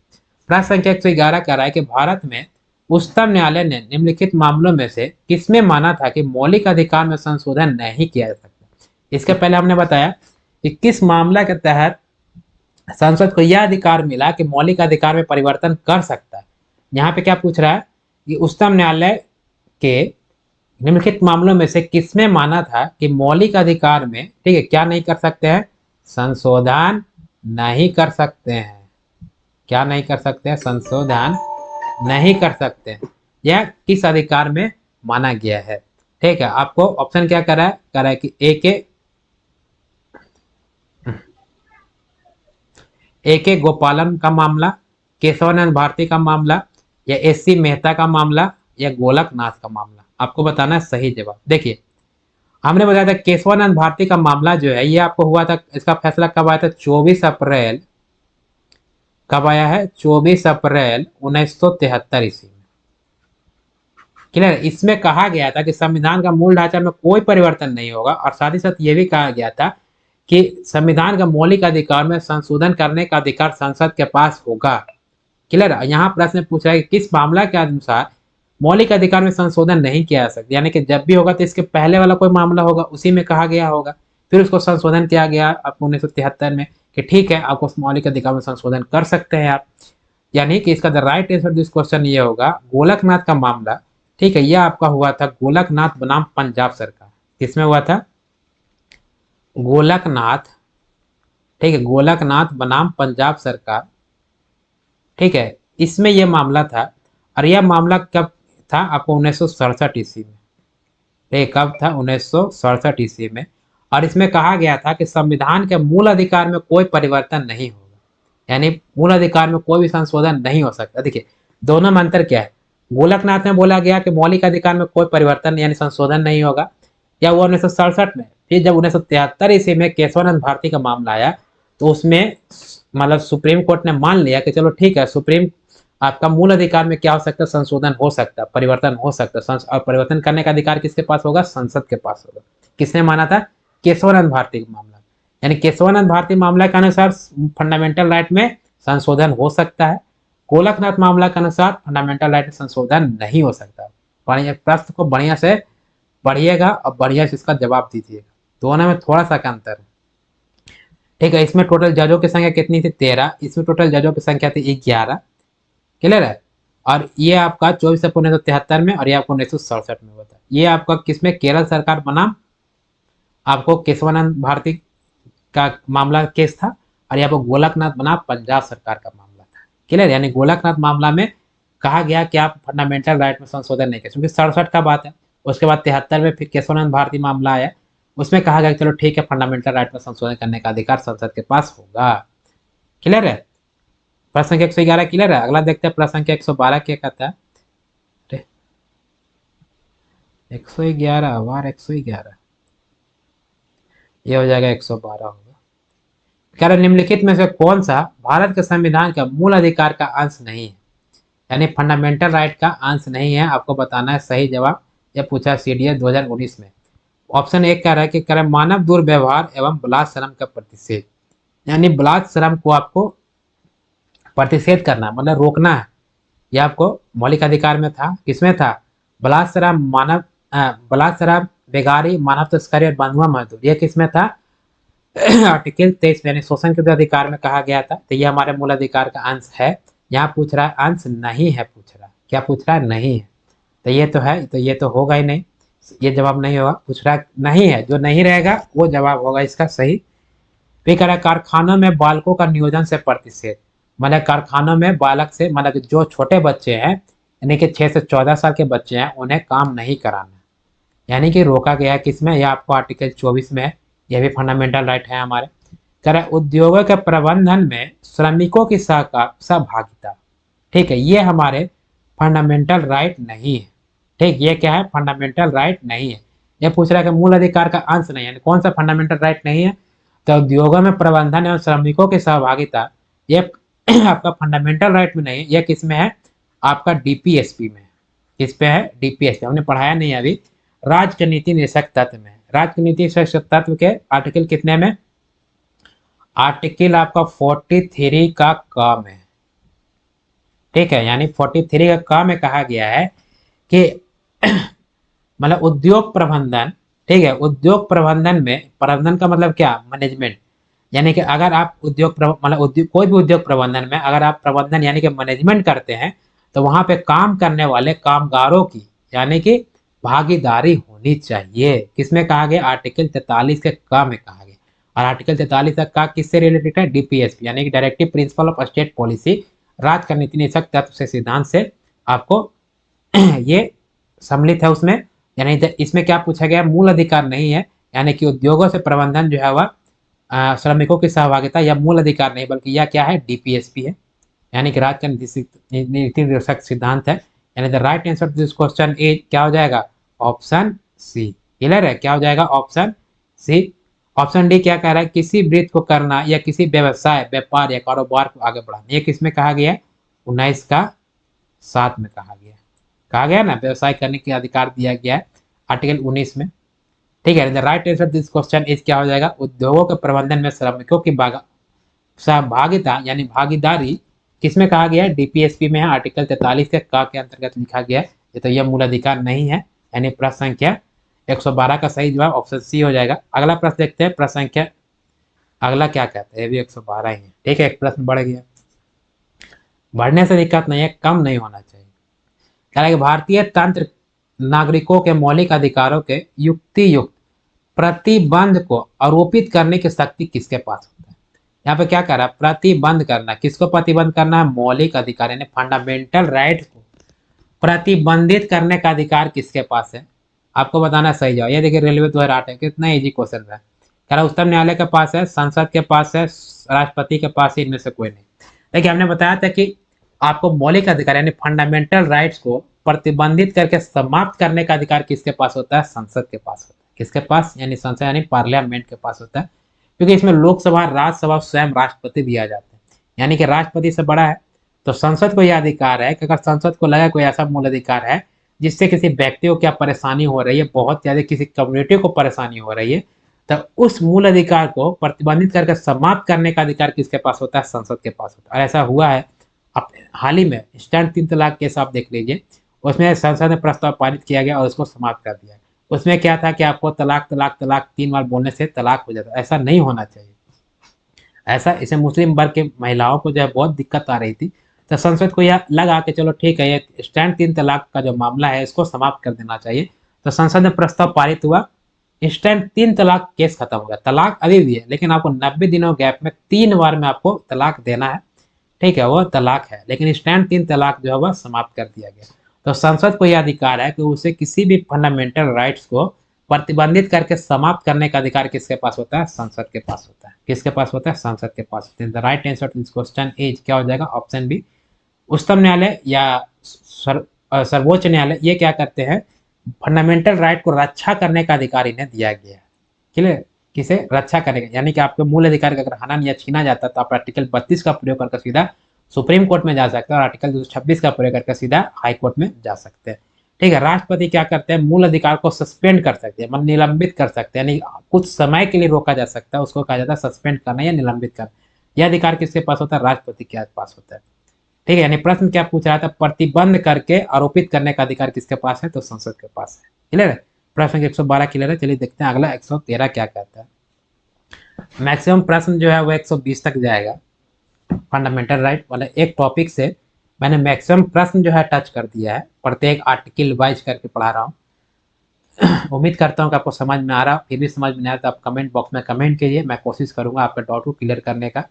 प्रश्न संख्या 111 कह रहा है कि भारत में उच्चतम न्यायालय ने निम्नलिखित मामलों में से किसमें माना था कि मौलिक अधिकार में संशोधन नहीं किया जा सकता। इसके पहले हमने बताया कि किस मामला के तहत संसद को यह अधिकार मिला कि मौलिक अधिकार में परिवर्तन कर सकता है। यहाँ पे क्या पूछ रहा है कि उच्चतम न्यायालय के निम्नलिखित मामलों में से किसमें माना था कि मौलिक अधिकार में, ठीक है, क्या नहीं कर सकते हैं, संशोधन नहीं कर सकते हैं। क्या नहीं कर सकते हैं, संशोधन नहीं कर सकते हैं। यह किस अधिकार में माना गया है। ठीक है, आपको ऑप्शन क्या कर रहा है, कह रहा है कि ए के गोपालन का मामला, केशवानंद भारती का मामला, या एस.सी. मेहता का मामला, या गोलकनाथ का मामला। आपको बताना है सही जवाब। देखिए, हमने बताया था केशवानंद भारती का मामला जो है ये आपको हुआ था, इसका फैसला कब आया था, 24 अप्रैल, कब आया है, 24 अप्रैल 1973 ईस्वी में। क्लियर, इसमें कहा गया था कि संविधान का मूल ढांचा में कोई परिवर्तन नहीं होगा, और साथ ही साथ ये भी कहा गया था कि संविधान का मौलिक अधिकार में संशोधन करने का अधिकार संसद के पास होगा। क्लियर, यहाँ प्रश्न पूछ रहा है कि किस मामला के अनुसार मौलिक अधिकार में संशोधन नहीं किया जा सकता। यानी कि जब भी होगा तो इसके पहले वाला कोई मामला होगा, उसी में कहा गया होगा, फिर उसको संशोधन किया गया आपको 1973 में कि ठीक है, आपको मौलिक अधिकार में संशोधन कर सकते हैं आप। यानी कि इसका the right answer this question ये होगा, गोलकनाथ का मामला। ठीक है, यह आपका हुआ था गोलकनाथ बनाम पंजाब सरकार। किसमें हुआ था, गोलकनाथ। ठीक है, गोलकनाथ बनाम पंजाब सरकार। ठीक है, इसमें यह मामला था, और यह मामला कब था, आपको 1967 ईस्वी में। ठीक, कब था, 1967 ईस्वी में। और इसमें कहा गया था कि संविधान के मूल अधिकार में कोई परिवर्तन नहीं होगा, यानी मूल अधिकार में कोई भी संशोधन नहीं हो सकता। देखिए, दोनों में अंतर क्या है, गोलकनाथ में बोला गया कि मौलिक अधिकार में कोई परिवर्तन यानी संशोधन नहीं होगा, या वो 1967 में। फिर जब 1973 ईस्वी में केशवानंद भारती का मामला आया, तो उसमें मतलब सुप्रीम कोर्ट ने मान लिया कि चलो ठीक है, सुप्रीम आपका मूल अधिकार में क्या हो सकता है, संशोधन हो सकता है, परिवर्तन हो सकता है, और परिवर्तन करने का अधिकार किसके पास होगा, संसद के पास होगा। किसने माना था, केशवानंद भारती का मामला। यानी केशवानंद भारती मामला के अनुसार फंडामेंटल राइट में संशोधन हो सकता है, गोलकनाथ मामला के अनुसार फंडामेंटल राइट में संशोधन नहीं हो सकता। प्रश्न को बढ़िया से पढ़िएगा और बढ़िया से इसका जवाब दीजिएगा, दोनों में थोड़ा सा का अंतर है। ठीक है, इसमें टोटल जजों की संख्या कितनी थी, 13। इसमें टोटल जजों की संख्या थी 11। क्लियर है, और ये आपका 24 अप्रैल 1973 में, और ये आपको 1967 में हुआ था। ये आपका किसमें, केरल सरकार बनाम आपको केशवानंद भारती का मामला केस था, और यहाँ पर गोलकनाथ बनाम पंजाब सरकार का मामला था। क्लियर, यानी गोलकनाथ मामला में कहा गया कि आप फंडामेंटल राइट में संशोधन नहीं कर, क्योंकि 67 का बात है। उसके बाद 73 में फिर केशवानंद भारती मामला आया, उसमें कहा गया चलो ठीक है, फंडामेंटल राइट में संशोधन करने का अधिकार संसद के पास होगा। क्लियर है, प्रश्न संख्या 111 क्लियर है। अगला देखते हैं प्रश्न संख्या 112 क्या कहता है। 111 वार 111, ये हो जाएगा 112 होगा। कह रहे निम्नलिखित में से कौन सा भारत के संविधान का मूल अधिकार का अंश नहीं है, यानी फंडामेंटल राइट का अंश नहीं है। आपको बताना है सही जवाब, यह पूछा CDS 2019 में। ऑप्शन एक कह रहा है कि कह रहा है मानव दुर्व्यवहार एवं बलात् श्रम का प्रतिषेध, यानी बलात् श्रम को आपको प्रतिषेध करना, मतलब रोकना है। यह आपको मौलिक अधिकार में था, किसमें था, बलात् श्रम, मानव बलात् श्रम, बेगारी, मानव तस्करी और बंधुआ मजदूर, यह किसमें था, आर्टिकल 23 यानी शोषण के अधिकार में कहा गया था। तो यह हमारे मूल अधिकार का अंश है। यहाँ पूछ रहा है अंश नहीं है, पूछ रहा है क्या, पूछ रहा है नहीं है। तो ये तो है, तो ये तो होगा ही नहीं, ये जवाब नहीं होगा। पूछ रहा नहीं है, जो नहीं रहेगा वो जवाब होगा इसका सही। फिर कह रहा है कारखानों में बालकों का नियोजन से प्रतिषेध। मतलब कारखानों में बालक से, मतलब कि जो छोटे बच्चे हैं, यानी कि 6 से 14 साल के बच्चे हैं, उन्हें काम नहीं कराना, यानी कि रोका गया है। किसमें? यह आपको आर्टिकल 24 में है। यह भी फंडामेंटल राइट है हमारे। कह रहा है उद्योगों के प्रबंधन में श्रमिकों की सहभागिता। ठीक है, ये हमारे फंडामेंटल राइट नहीं है। ठीक, ये क्या है? फंडामेंटल राइट नहीं है। ये पूछ रहा है कि मूल अधिकार का अंश नहीं है, यानी कौन सा फंडामेंटल राइट नहीं है? तो उद्योगों में प्रबंधन एवं श्रमिकों की सहभागिता, ये आपका फंडामेंटल राइट में नहीं है। ये किस में है? आपका डीपीएसपी में। किस पे है? डीपीएसपी। हमने पढ़ाया नहीं अभी। राज्य के नीति निषेध तत्व में, राज्य के नीति निषेध तत्व के आर्टिकल कितने में? आर्टिकल आपका 43 का काम है। ठीक है, यानी 43 का काम में कहा गया है कि मतलब उद्योग प्रबंधन। ठीक है, उद्योग प्रबंधन में, प्रबंधन का मतलब क्या? मैनेजमेंट। यानी कि अगर आप मतलब उद्योग, कोई भी उद्योग प्रबंधन में अगर आप प्रबंधन यानी कि मैनेजमेंट करते हैं, तो वहां पे काम करने वाले कामगारों की, यानी कि भागीदारी होनी चाहिए। किसमें कहा गया? आर्टिकल 43 के का में कहा गया। और आर्टिकल 43 का किससे रिलेटेड है? डीपीएसपी, यानी कि directive principle of state policy, राज्य का नीति निषेध तत्व से सिद्धांत से आपको ये सम्मिलित है उसमें। यानी इसमें क्या पूछा गया? मूल अधिकार नहीं है, यानी कि उद्योगों से प्रबंधन जो है वह श्रमिकों की सहभागिता या मूल अधिकार नहीं, बल्कि यह क्या है? डीपीएसपी है, यानी कि राज्य का नीति निर्देशक सिद्धांत है। यानी the right answer to this question is क्या हो जाएगा? Option C. क्लियर है? क्या हो जाएगा? Option C. ऑप्शन डी क्या कह रहा है? किसी वृत्ति को करना या किसी व्यवसाय, व्यापार या कारोबार को आगे बढ़ाना। ये किसमें कहा गया है? 19 का 7 में कहा गया। कहा गया ना, व्यवसाय करने के अधिकार दिया गया है आर्टिकल 19 में। ठीक है, the right answer this question is क्या हो जाएगा? उद्योगों के प्रबंधन में श्रमिकों की सहभागिता यानी भागीदारी किसमें कहा गया है? डीपीएसपी में है, आर्टिकल 43 के का के अंतर्गत लिखा गया है। ये तो यह मूल अधिकार नहीं है, यानी प्रश्न संख्या 112 का सही जवाब ऑप्शन सी हो जाएगा। अगला प्रश्न देखते हैं, प्रश्न संख्या अगला क्या कहते हैं? ये भी 112 ही है। ठीक है, एक प्रश्न बढ़ गया। बढ़ने से दिक्कत नहीं है, कम नहीं होना चाहिए। कह रहा है कि भारतीय तंत्र नागरिकों के मौलिक अधिकारों के युक्ति युक्त प्रतिबंध को आरोपित करने की शक्ति किसके पास होता है? यहाँ पे क्या कर रहा है? प्रतिबंध करना। किसको प्रतिबंध करना है? मौलिक अधिकार, यानी फंडामेंटल राइट को प्रतिबंधित करने का अधिकार किसके पास है? आपको बताना सही जवाब। ये देखिए, रेलवे 2008 है, कितना इजी क्वेश्चन है। कह रहा उच्चतम न्यायालय के पास है, संसद के पास है, राष्ट्रपति के पास है, इनमें से कोई नहीं। देखिए, हमने बताया था कि आपको मौलिक अधिकार यानी फंडामेंटल राइट्स को प्रतिबंधित करके समाप्त करने का अधिकार किसके पास होता है? संसद के पास होता है। किसके पास? यानी संसद यानी पार्लियामेंट के पास होता है, क्योंकि इसमें लोकसभा, राज्यसभा, स्वयं राष्ट्रपति भी आ जाते हैं। यानी कि राष्ट्रपति से बड़ा है, तो संसद को यह अधिकार है कि अगर संसद को लगा कोई ऐसा मूल अधिकार है जिससे किसी व्यक्ति को क्या परेशानी हो रही है, बहुत ज्यादा किसी कम्युनिटी को परेशानी हो रही है, तो उस मूल अधिकार को प्रतिबंधित करके समाप्त करने का अधिकार किसके पास होता है? संसद के पास होता है। और ऐसा हुआ है हाल ही में, इंस्टेंट 3 तलाक केस आप देख लीजिए, उसमें संसद ने प्रस्ताव पारित किया गया और उसको समाप्त कर दिया। उसमें क्या था कि आपको तलाक तलाक तलाक 3 बार बोलने से तलाक हो जाता। ऐसा नहीं होना चाहिए। ऐसा इसे मुस्लिम वर्ग के महिलाओं को जो है बहुत दिक्कत आ रही थी, तो संसद को यह लगा कि चलो ठीक है, ये स्टैंड 3 तलाक का जो मामला है इसको समाप्त कर देना चाहिए। तो संसद में प्रस्ताव पारित हुआ, इंस्टेंट 3 तलाक केस खत्म हो गया। तलाक अभी भी है, लेकिन आपको 90 दिनों गैप में 3 बार में आपको तलाक देना है। ठीक है, वो तलाक है, लेकिन स्टैंड 3 तलाक जो है वह समाप्त कर दिया गया। तो संसद को यह अधिकार है कि उसे किसी भी फंडामेंटल राइट्स को प्रतिबंधित करके समाप्त करने का अधिकार किसके पास होता है? संसद के पास होता है। किसके पास होता है? संसद के पास होता है। The right answer to this question is क्या हो जाएगा? Option B. उच्चतम न्यायालय या सर्वोच्च न्यायालय ये क्या करते हैं? फंडामेंटल राइट को रक्षा करने का अधिकार इन्हें दिया गया है। क्लियर? किसे रक्षा करेगा? यानी कि आपके मूल अधिकार का अगर हनन या छीना जाता है तो आप आर्टिकल 32 का प्रयोग करके सीधा सुप्रीम कोर्ट में जा सकते हैं और आर्टिकल 226 का प्रयोग करके सीधा हाई कोर्ट में जा सकते हैं। ठीक है, राष्ट्रपति क्या करते हैं? मूल अधिकार को सस्पेंड कर सकते हैं, मतलब निलंबित कर सकते हैं, यानी कुछ समय के लिए रोका जा सकता है, उसको कहा जाता है सस्पेंड करना या निलंबित करना। यह अधिकार किसके पास होता है? राष्ट्रपति के पास होता है। ठीक है, यानी प्रश्न क्या पूछ रहा था? प्रतिबंध करके आरोपित करने का अधिकार किसके पास है? तो संसद के पास है। क्लियर है? प्रश्न 112 क्लियर है। चलिए देखते हैं अगला 113 क्या कहता है। मैक्सिमम प्रश्न जो है वो 120 तक जाएगा। फंडामेंटल राइट वाले एक टॉपिक से मैंने मैक्सिमम प्रश्न जो है टच कर दिया है। प्रत्येक आर्टिकल वाइज करके पढ़ा रहा हूँ। उम्मीद करता हूँ कि आपको समझ में आ रहा, फिर भी समझ में नहीं आ रहा तो आप कमेंट बॉक्स में कमेंट कीजिए, मैं कोशिश करूंगा आपका डाउट को क्लियर करने का।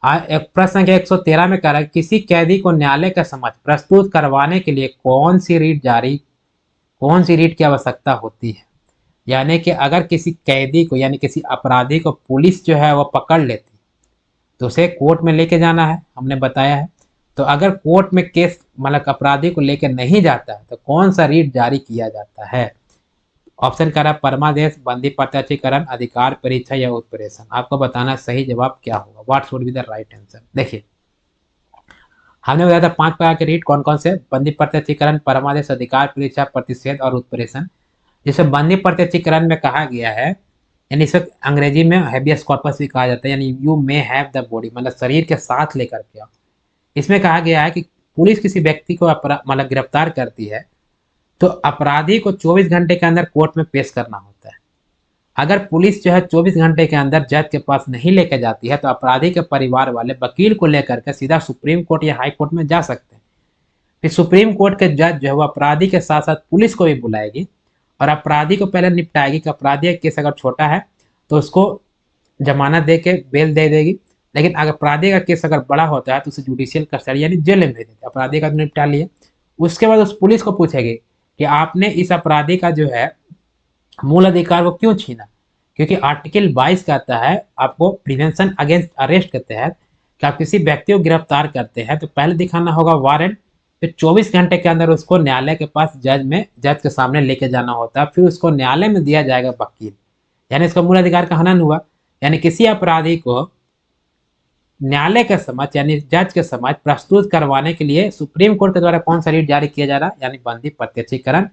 एक प्रश्न संख्या 113 में कह रहा है किसी कैदी को न्यायालय का समक्ष प्रस्तुत करवाने के लिए कौन सी रीट की आवश्यकता होती है। यानी कि अगर किसी कैदी को यानी किसी अपराधी को पुलिस जो है वो पकड़ लेती तो उसे कोर्ट में लेके जाना है, हमने बताया है। तो अगर कोर्ट में केस मतलब अपराधी को लेके नहीं जाता है तो कौन सा रीट जारी किया जाता है। ऑप्शन कह रहा है परमादेश, बंदी प्रत्यक्षीकरण, अधिकार परीक्षा या उत्प्रेषण। आपको बताना सही जवाब क्या होगा, what should be the right answer. देखिए हमने बताया था 5 प्रकार के रीट कौन कौन से, बंदी प्रत्यक्षीकरण, परमादेश, अधिकार परीक्षा, प्रतिषेध और उत्प्रेषण। जिसे बंदी प्रत्यक्षीकरण में कहा गया है यानी इसे अंग्रेजी में हैबियस कॉर्पस भी कहा जाता है, यानी you may have the body मतलब शरीर के साथ लेकर के आओ। इसमें कहा गया है कि पुलिस किसी व्यक्ति को मतलब गिरफ्तार करती है तो अपराधी को 24 घंटे के अंदर कोर्ट में पेश करना होता है। अगर पुलिस जो है 24 घंटे के अंदर जज के पास नहीं लेकर जाती है तो अपराधी के परिवार वाले वकील को लेकर के सीधा सुप्रीम कोर्ट या हाई कोर्ट में जा सकते हैं। फिर सुप्रीम कोर्ट के जज जो है वो अपराधी के साथ साथ पुलिस को भी बुलाएगी और अपराधी को पहले निपटाएगी कि अपराधी का केस अगर छोटा है तो उसको जमानत दे के बेल दे देगी, लेकिन अगर अपराधी का केस अगर बड़ा होता है तो उसे जुडिशियल कस्टडी यानी जेल में भेज देते। अपराधी का तो निपटा लिए, उसके बाद उस पुलिस को पूछेगी कि आपने इस अपराधी का जो है मूल अधिकार को क्यों छीना। क्योंकि आर्टिकल 22 कहता है आपको प्रिवेंशन अगेंस्ट अरेस्ट के तहत कि आप किसी व्यक्ति को गिरफ्तार करते हैं तो पहले दिखाना होगा वारंट, फिर 24 घंटे के अंदर उसको न्यायालय के पास जज के सामने लेके जाना होता है, फिर उसको न्यायालय में दिया जाएगा वकील, यानी इसका मूल अधिकार का हनन हुआ। यानी किसी अपराधी को न्यायालय के समक्ष यानी जज के समक्ष प्रस्तुत करवाने के लिए सुप्रीम कोर्ट के द्वारा कौन सा रीट जारी किया जा रहा है यानी बंदी प्रत्यक्षीकरण।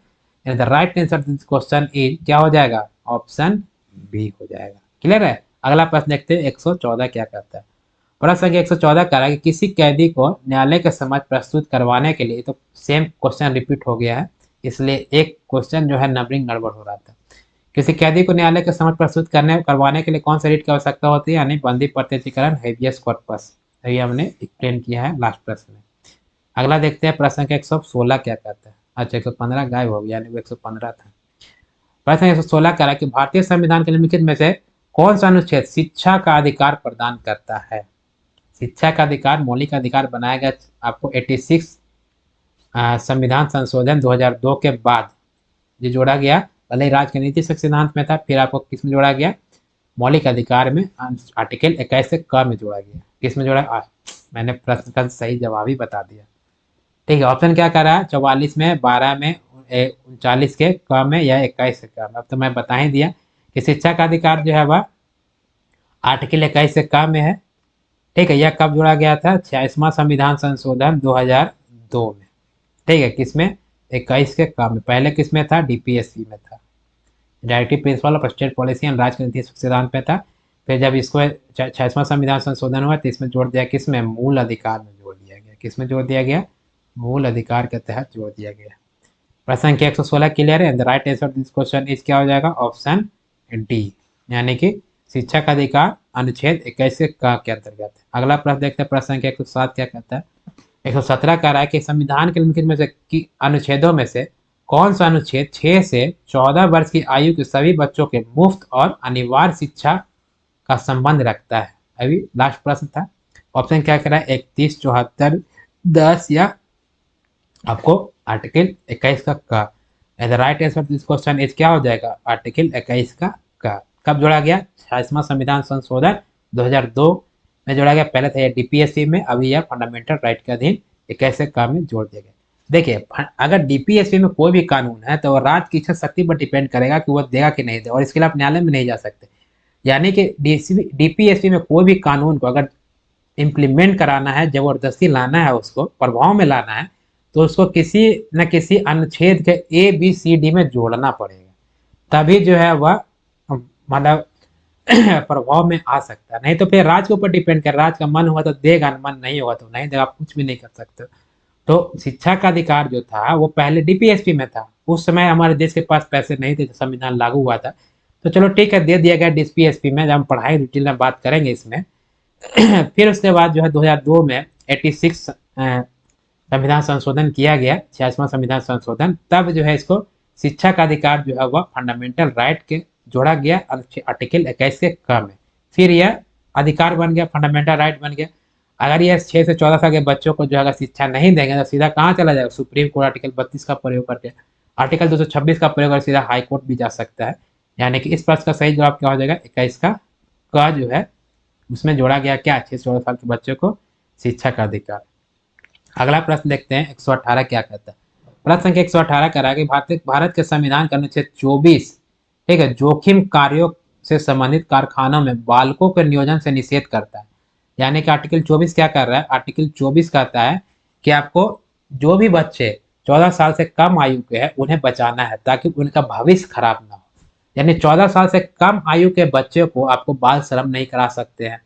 The right answer this question is क्या हो जाएगा, ऑप्शन बी हो जाएगा। क्लियर है। अगला प्रश्न देखते हैं 114 क्या कहता है। प्रश्न संख्या 114 कह रहा है कि किसी कैदी को न्यायालय के समक्ष प्रस्तुत करवाने के लिए, तो सेम क्वेश्चन रिपीट हो गया है इसलिए एक क्वेश्चन जो है नंबरिंग गड़बड़ हो रहा था। किसी कैदी को न्यायालय के समक्ष प्रस्तुत करवाने के लिए कौन सा रीट की आवश्यकता होती है यानी बंदी प्रत्यक्षीकरण, हेबियस कॉर्पस। ये हमने एक्सप्लेन किया है लास्ट प्रश्न में। अगला देखते हैं प्रश्न संख्या 116 क्या कहता है। अच्छा 115 गायब हो गया यानी वो 115 था। प्रश्न 116 कह रहा है कि भारतीय संविधान के निम्नलिखित में से कौन सा अनुच्छेद शिक्षा का अधिकार प्रदान करता है। शिक्षा का अधिकार मौलिक अधिकार बनाया गया आपको 86 संविधान संशोधन 2002 के बाद ये जोड़ा गया। पहले राजनीतिक सिद्धांत में था, फिर आपको किस में जोड़ा गया, मौलिक अधिकार में आर्टिकल 21 से क में जोड़ा गया। किस में जोड़ा, मैंने प्रश्न का सही जवाब ही बता दिया। ठीक है, ऑप्शन क्या कर रहा है 44 में, 12 में, 39 के क में या 21 के क में। अब तो मैं बता ही दिया कि शिक्षा का अधिकार जो है वह आर्टिकल 21 से क में है। ठीक है, यह कब जोड़ा गया था, 46वां संविधान संशोधन 2002 में। ठीक है, किसमें, 21 के क में। पहले किसमें था, डीपीएससी में था, directive principle of state policy and राजनीति सिद्धांत में था। फिर जब इसको 46वां संविधान संशोधन हुआ तो इसमें जोड़ दिया किसमें, मूल अधिकार में जोड़ दिया गया। किसमें जोड़ दिया गया, मूल अधिकार के तहत जोड़ दिया गया। प्रश्न संख्या 116 क्लियर है। Right answer this question is क्या हो जाएगा, ऑप्शन डी, यानी कि शिक्षा का अधिकार अनुच्छेद 21 के अंतर्गत। अगला प्रश्न देखते हैं, प्रश्न संख्या 107 क्या कहता है। 117 कह रहा है कि संविधान के निम्नलिखित में से अनुच्छेदों में से कौन सा अनुच्छेद 6 से 14 वर्ष की आयु के सभी बच्चों के मुफ्त और अनिवार्य शिक्षा का संबंध रखता है। अभी लास्ट प्रश्न था। ऑप्शन क्या कह रहा है, 31, 74, 10 या आपको आर्टिकल 21 का right answer this question is क्या हो जाएगा, आर्टिकल 21 का। कब जोड़ा गया, 46वां संविधान संशोधन 2002 में जोड़ा गया। पहले था ये डीपीएससी में, अभी यह फंडामेंटल राइट के अधीन 21 का में जोड़ दिया गया। देखिए अगर डीपीएससी में कोई भी कानून है तो राज्य की इच्छा शक्ति पर डिपेंड करेगा कि वो देगा कि नहीं देगा, और इसके लिए आप न्यायालय में नहीं जा सकते। यानी कि डीपीएससी में कोई भी कानून को अगर इम्प्लीमेंट कराना है, जबरदस्ती लाना है, उसको प्रभाव में लाना है, तो उसको किसी न किसी अनुच्छेद के ए बी सी डी में जोड़ना पड़ेगा, तभी जो है वह मतलब प्रभाव में आ सकता है। नहीं तो फिर राज्य के ऊपर डिपेंड कर, राज्य का मन हुआ तो देगा, मन नहीं होगा तो नहीं देगा, आप कुछ भी नहीं कर सकते। तो शिक्षा का अधिकार जो था वो पहले डीपीएसपी में था, उस समय हमारे देश के पास पैसे नहीं थे, संविधान लागू हुआ था। तो चलो ठीक है, दे दिया गया डीपीएसपी में, जब हम पढ़ाई डिटेल में बात करेंगे इसमें। फिर उसके बाद जो है 2002 में 86 संविधान संशोधन किया गया, 86वां संविधान संशोधन, तब जो है इसको शिक्षा का अधिकार जो है वह फंडामेंटल राइट के जोड़ा गया आर्टिकल 21 के क में। फिर यह अधिकार बन गया, फंडामेंटल राइट बन गया। अगर ये 6 से 14 साल के बच्चों को जो अगर शिक्षा नहीं देंगे तो सीधा कहाँ चला जाएगा, सुप्रीम कोर्ट आर्टिकल 32 का प्रयोग करके, आर्टिकल 226 का प्रयोग कर सीधा हाई कोर्ट भी जा सकता है। यानी कि इस प्रश्न का सही जवाब क्या हो जाएगा, 21 का जो है उसमें जोड़ा गया क्या, 6 से 14 साल के बच्चों को शिक्षा का अधिकार। अगला प्रश्न देखते हैं 118 क्या कहता है। प्रश्न संख्या 118 कह रहा है कि भारत के संविधान का अनुच्छेद 24, ठीक है, जोखिम कार्यों से संबंधित कारखानों में बालकों के नियोजन से निषेध करता है। यानी कि आर्टिकल 24 क्या कर रहा है, आर्टिकल 24 कहता है कि आपको जो भी बच्चे 14 साल से कम आयु के हैं उन्हें बचाना है ताकि उनका भविष्य खराब ना हो। यानी 14 साल से कम आयु के बच्चे को आपको बाल श्रम नहीं करा सकते हैं,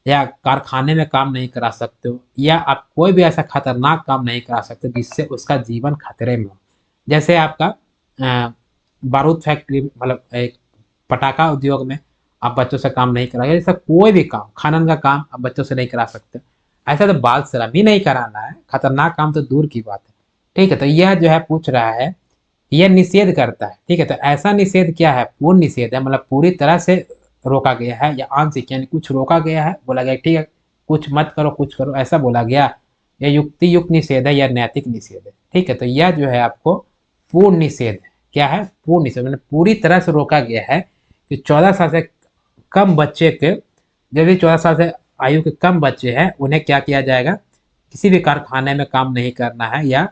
या कारखाने में काम नहीं करा सकते हो, या आप कोई भी ऐसा खतरनाक काम नहीं करा सकते जिससे उसका जीवन खतरे में हो। जैसे आपका बारूद फैक्ट्री, मतलब एक पटाखा उद्योग में आप बच्चों से काम नहीं कराएंगे, जैसा कोई भी काम, खनन का काम आप बच्चों से नहीं करा सकते। ऐसा तो बाल श्रम ही नहीं कराना है, खतरनाक काम तो दूर की बात है। ठीक है, तो यह जो है पूछ रहा है, यह निषेध करता है। ठीक है, तो ऐसा निषेध क्या है, पूर्ण निषेध है, मतलब पूरी तरह से रोका गया है, या आंशिक यानी कुछ रोका गया है, बोला गया ठीक है कुछ मत करो कुछ करो, ऐसा बोला गया। यह युक्ति युक्त निषेध है या नैतिक निषेध है। ठीक है, तो यह जो है आपको पूर्ण निषेध है। क्या है, पूर्ण निषेध, मतलब पूरी तरह से रोका गया है कि 14 साल से कम बच्चे के, जो भी 14 साल से आयु के कम बच्चे हैं उन्हें क्या किया जाएगा, किसी भी कारखाने में काम नहीं करना है या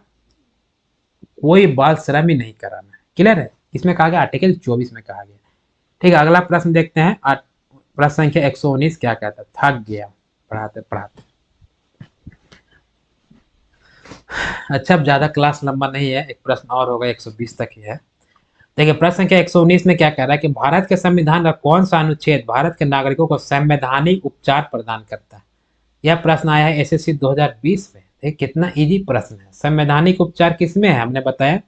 कोई बाल श्रम ही नहीं कराना है। क्लियर है, इसमें कहा गया, आर्टिकल 24 में कहा गया। ठीक है, अगला प्रश्न देखते हैं। प्रश्न संख्या 119 क्या कहता है, थक गया पढ़ाते पढ़ाते। अच्छा, अब ज्यादा क्लास लंबा नहीं है, एक प्रश्न और होगा, 120 तक ही है। देखिए प्रश्न संख्या 119 में क्या कह रहा है कि भारत के संविधान का कौन सा अनुच्छेद भारत के नागरिकों को संवैधानिक उपचार प्रदान करता है। यह प्रश्न आया है एसएससी 2020 में। देखिए कितना इजी प्रश्न है। संवैधानिक उपचार किसमें है, हमने बताया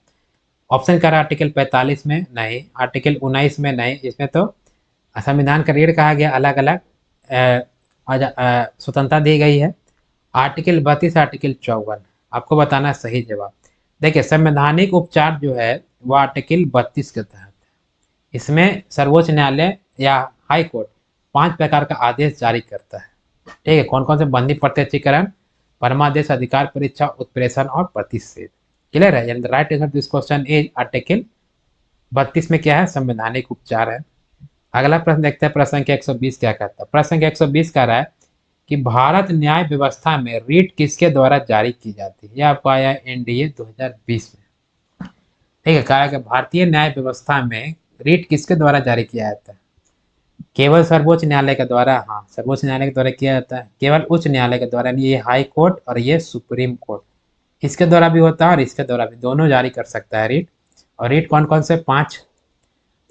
ऑप्शन कर आर्टिकल 45 में नहीं, आर्टिकल 19 में नहीं, इसमें तो संविधान का रीढ़ कहा गया, अलग अलग स्वतंत्रता दी गई है। आर्टिकल 32, आर्टिकल 54 आपको बताना सही जवाब। देखिए संवैधानिक उपचार जो है वो आर्टिकल 32 के तहत है। इसमें सर्वोच्च न्यायालय या हाई कोर्ट 5 प्रकार का आदेश जारी करता है। ठीक है, कौन कौन से, बंदी प्रत्यक्षीकरण, परमादेश, अधिकार परीक्षा, उत्प्रेषण और प्रतिषेध। क्लियर है, यानी right answer this question is article 32 में क्या है, संवैधानिक उपचार है। अगला प्रश्न देखते हैं, प्रश्न संख्या 120 क्या कहता है। प्रश्न संख्या 120 कह रहा है कि भारत न्याय व्यवस्था में रीट किसके द्वारा जारी की जाती है। यह आपको आया है एनडीए 2020 में। ठीक है, कहा है कि भारतीय न्याय व्यवस्था में रीट किसके द्वारा जारी किया जाता है। केवल सर्वोच्च न्यायालय के द्वारा, हाँ सर्वोच्च न्यायालय के द्वारा किया जाता है, केवल उच्च न्यायालय के द्वारा, ये हाई कोर्ट और ये सुप्रीम कोर्ट, इसके द्वारा भी होता है और इसके द्वारा भी, दोनों जारी कर सकता है रीट। और रीट कौन कौन से, 5।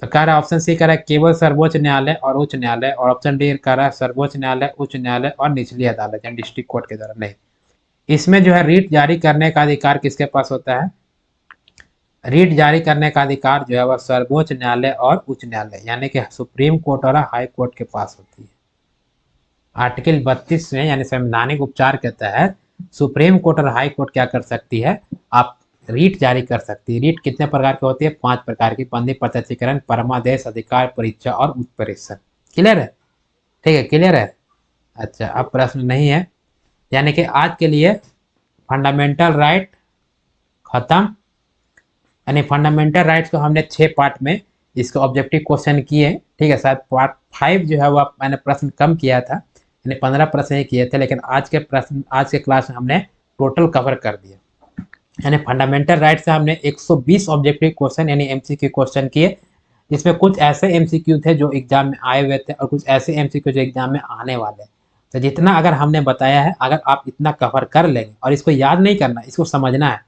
तो कह रहा है ऑप्शन सी कह रहा है केवल सर्वोच्च न्यायालय और उच्च न्यायालय, और ऑप्शन डी कह रहा है सर्वोच्च न्यायालय, उच्च न्यायालय और निचली अदालत यानी डिस्ट्रिक्ट कोर्ट के द्वारा नहीं। इसमें जो है रीट जारी करने का अधिकार किसके पास होता है, रीट जारी करने का अधिकार जो है वह सर्वोच्च न्यायालय और उच्च न्यायालय यानी कि सुप्रीम कोर्ट और हाई कोर्ट के पास होती है। आर्टिकल 32 में यानी संवैधानिक उपचार के तहत सुप्रीम कोर्ट और हाई कोर्ट क्या कर सकती है, आप रीट जारी कर सकती है। रीट कितने प्रकार की होती है, 5 प्रकार की, बंदी प्रत्यक्षीकरण, परमादेश, अधिकार परीक्षा और उत्प्रेषण। क्लियर है, ठीक है क्लियर है। अच्छा, अब प्रश्न नहीं है, यानी कि आज के लिए फंडामेंटल राइट खत्म। यानी फंडामेंटल राइट्स को हमने 6 पार्ट में इसको ऑब्जेक्टिव क्वेश्चन किए। ठीक है, शायद पार्ट 5 जो है वो मैंने प्रश्न कम किया था, यानी 15 प्रश्न ही किए थे, लेकिन आज के प्रश्न, आज के क्लास में हमने टोटल कवर कर दिया। यानी फंडामेंटल राइट से हमने 120 ऑब्जेक्टिव क्वेश्चन यानी एमसीक्यू क्वेश्चन किए, जिसमें कुछ ऐसे एमसीक्यू थे जो एग्जाम में आए हुए थे और कुछ ऐसे एमसीक्यू जो एग्जाम में आने वाले हैं। तो जितना अगर हमने बताया है, अगर आप इतना कवर कर लेंगे, और इसको याद नहीं करना, इसको समझना है।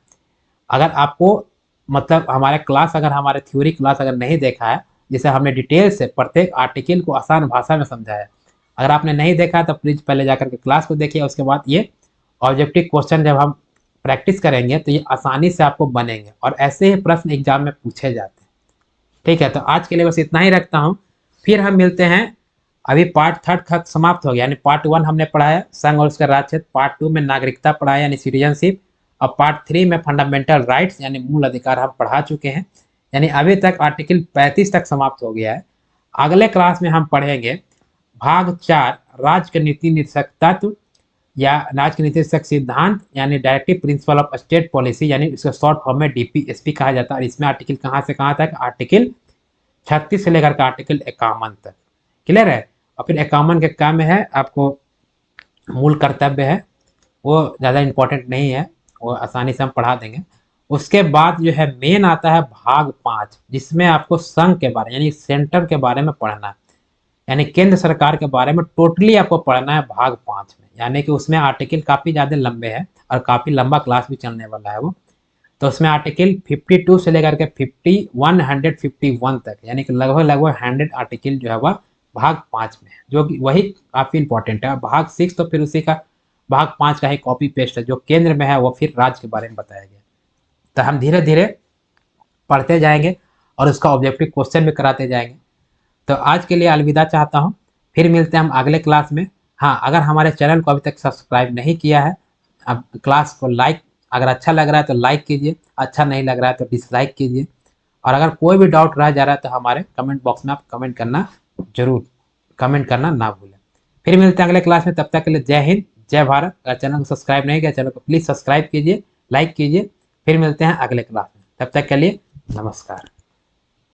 अगर आपको मतलब हमारे क्लास, अगर हमारे थ्योरी क्लास अगर नहीं देखा है, जिसे हमने डिटेल से प्रत्येक आर्टिकल को आसान भाषा में समझाया, अगर आपने नहीं देखा है तो प्लीज़ पहले जाकर के क्लास को देखिए, उसके बाद ये ऑब्जेक्टिव क्वेश्चन जब हम प्रैक्टिस करेंगे तो ये आसानी से आपको बनेंगे, और ऐसे ही प्रश्न एग्जाम में पूछे जाते हैं। ठीक है, तो आज के लिए बस इतना ही रखता हूँ, फिर हम मिलते हैं। अभी पार्ट 3 खत्म समाप्त हो गया, यानी पार्ट 1 हमने पढ़ाया संघ और उसका राज्य क्षेत्र, पार्ट 2 में नागरिकता पढ़ाया यानी सिटीजनशिप, और पार्ट 3 में फंडामेंटल राइट्स यानी मूल अधिकार हम पढ़ा चुके हैं, यानी अभी तक आर्टिकल 35 तक समाप्त हो गया है। अगले क्लास में हम पढ़ेंगे भाग 4 राज्य के नीति निर्देशक तत्व या राज्य के नीति निर्देशक सिद्धांत यानी directive principle of state policy, यानी इसका शॉर्ट फॉर्म में डीपीएसपी कहा जाता है। और इसमें आर्टिकल कहाँ से कहाँ तक, आर्टिकल 36 से लेकर के आर्टिकल 51 तक। क्लियर है। और फिर 51 के क्या में है, आपको मूल कर्तव्य है, वो ज़्यादा इंपॉर्टेंट नहीं है, वो आसानी से हम पढ़ा देंगे। उसके बाद जो है मेन आता है भाग 5, जिसमें आपको संघ के बारे यानी सेंटर के बारे में पढ़ना है, यानी केंद्र सरकार के बारे में टोटली आपको पढ़ना है भाग 5 में। यानी कि उसमें आर्टिकल काफ़ी ज़्यादा लंबे हैं और काफ़ी लंबा क्लास भी चलने वाला है वो। तो उसमें आर्टिकल 52 से लेकर के 151 तक, यानी कि लगभग 100 आर्टिकल जो है वह भाग 5 में है, जो कि वही काफ़ी इंपॉर्टेंट है। भाग 6 तो फिर उसी का भाग 5 का ही कॉपी पेस्ट है, जो केंद्र में है वो फिर राज्य के बारे में बताया गया। तो हम धीरे धीरे पढ़ते जाएंगे और उसका ऑब्जेक्टिव क्वेश्चन भी कराते जाएंगे। तो आज के लिए अलविदा चाहता हूँ, फिर मिलते हैं हम अगले क्लास में। हाँ, अगर हमारे चैनल को अभी तक सब्सक्राइब नहीं किया है, अब क्लास को लाइक, अगर अच्छा लग रहा है तो लाइक कीजिए, अच्छा नहीं लग रहा है तो डिसलाइक कीजिए। और अगर कोई भी डाउट रह जा रहा है तो हमारे कमेंट बॉक्स में आप कमेंट करना जरूर, कमेंट करना ना भूलें। फिर मिलते हैं अगले क्लास में, तब तक के लिए जय हिंद, जय भारत। अगर चैनल को सब्सक्राइब नहीं किया, चैनल को प्लीज़ सब्सक्राइब कीजिए, लाइक कीजिए। फिर मिलते हैं अगले क्लास में, तब तक के लिए नमस्कार।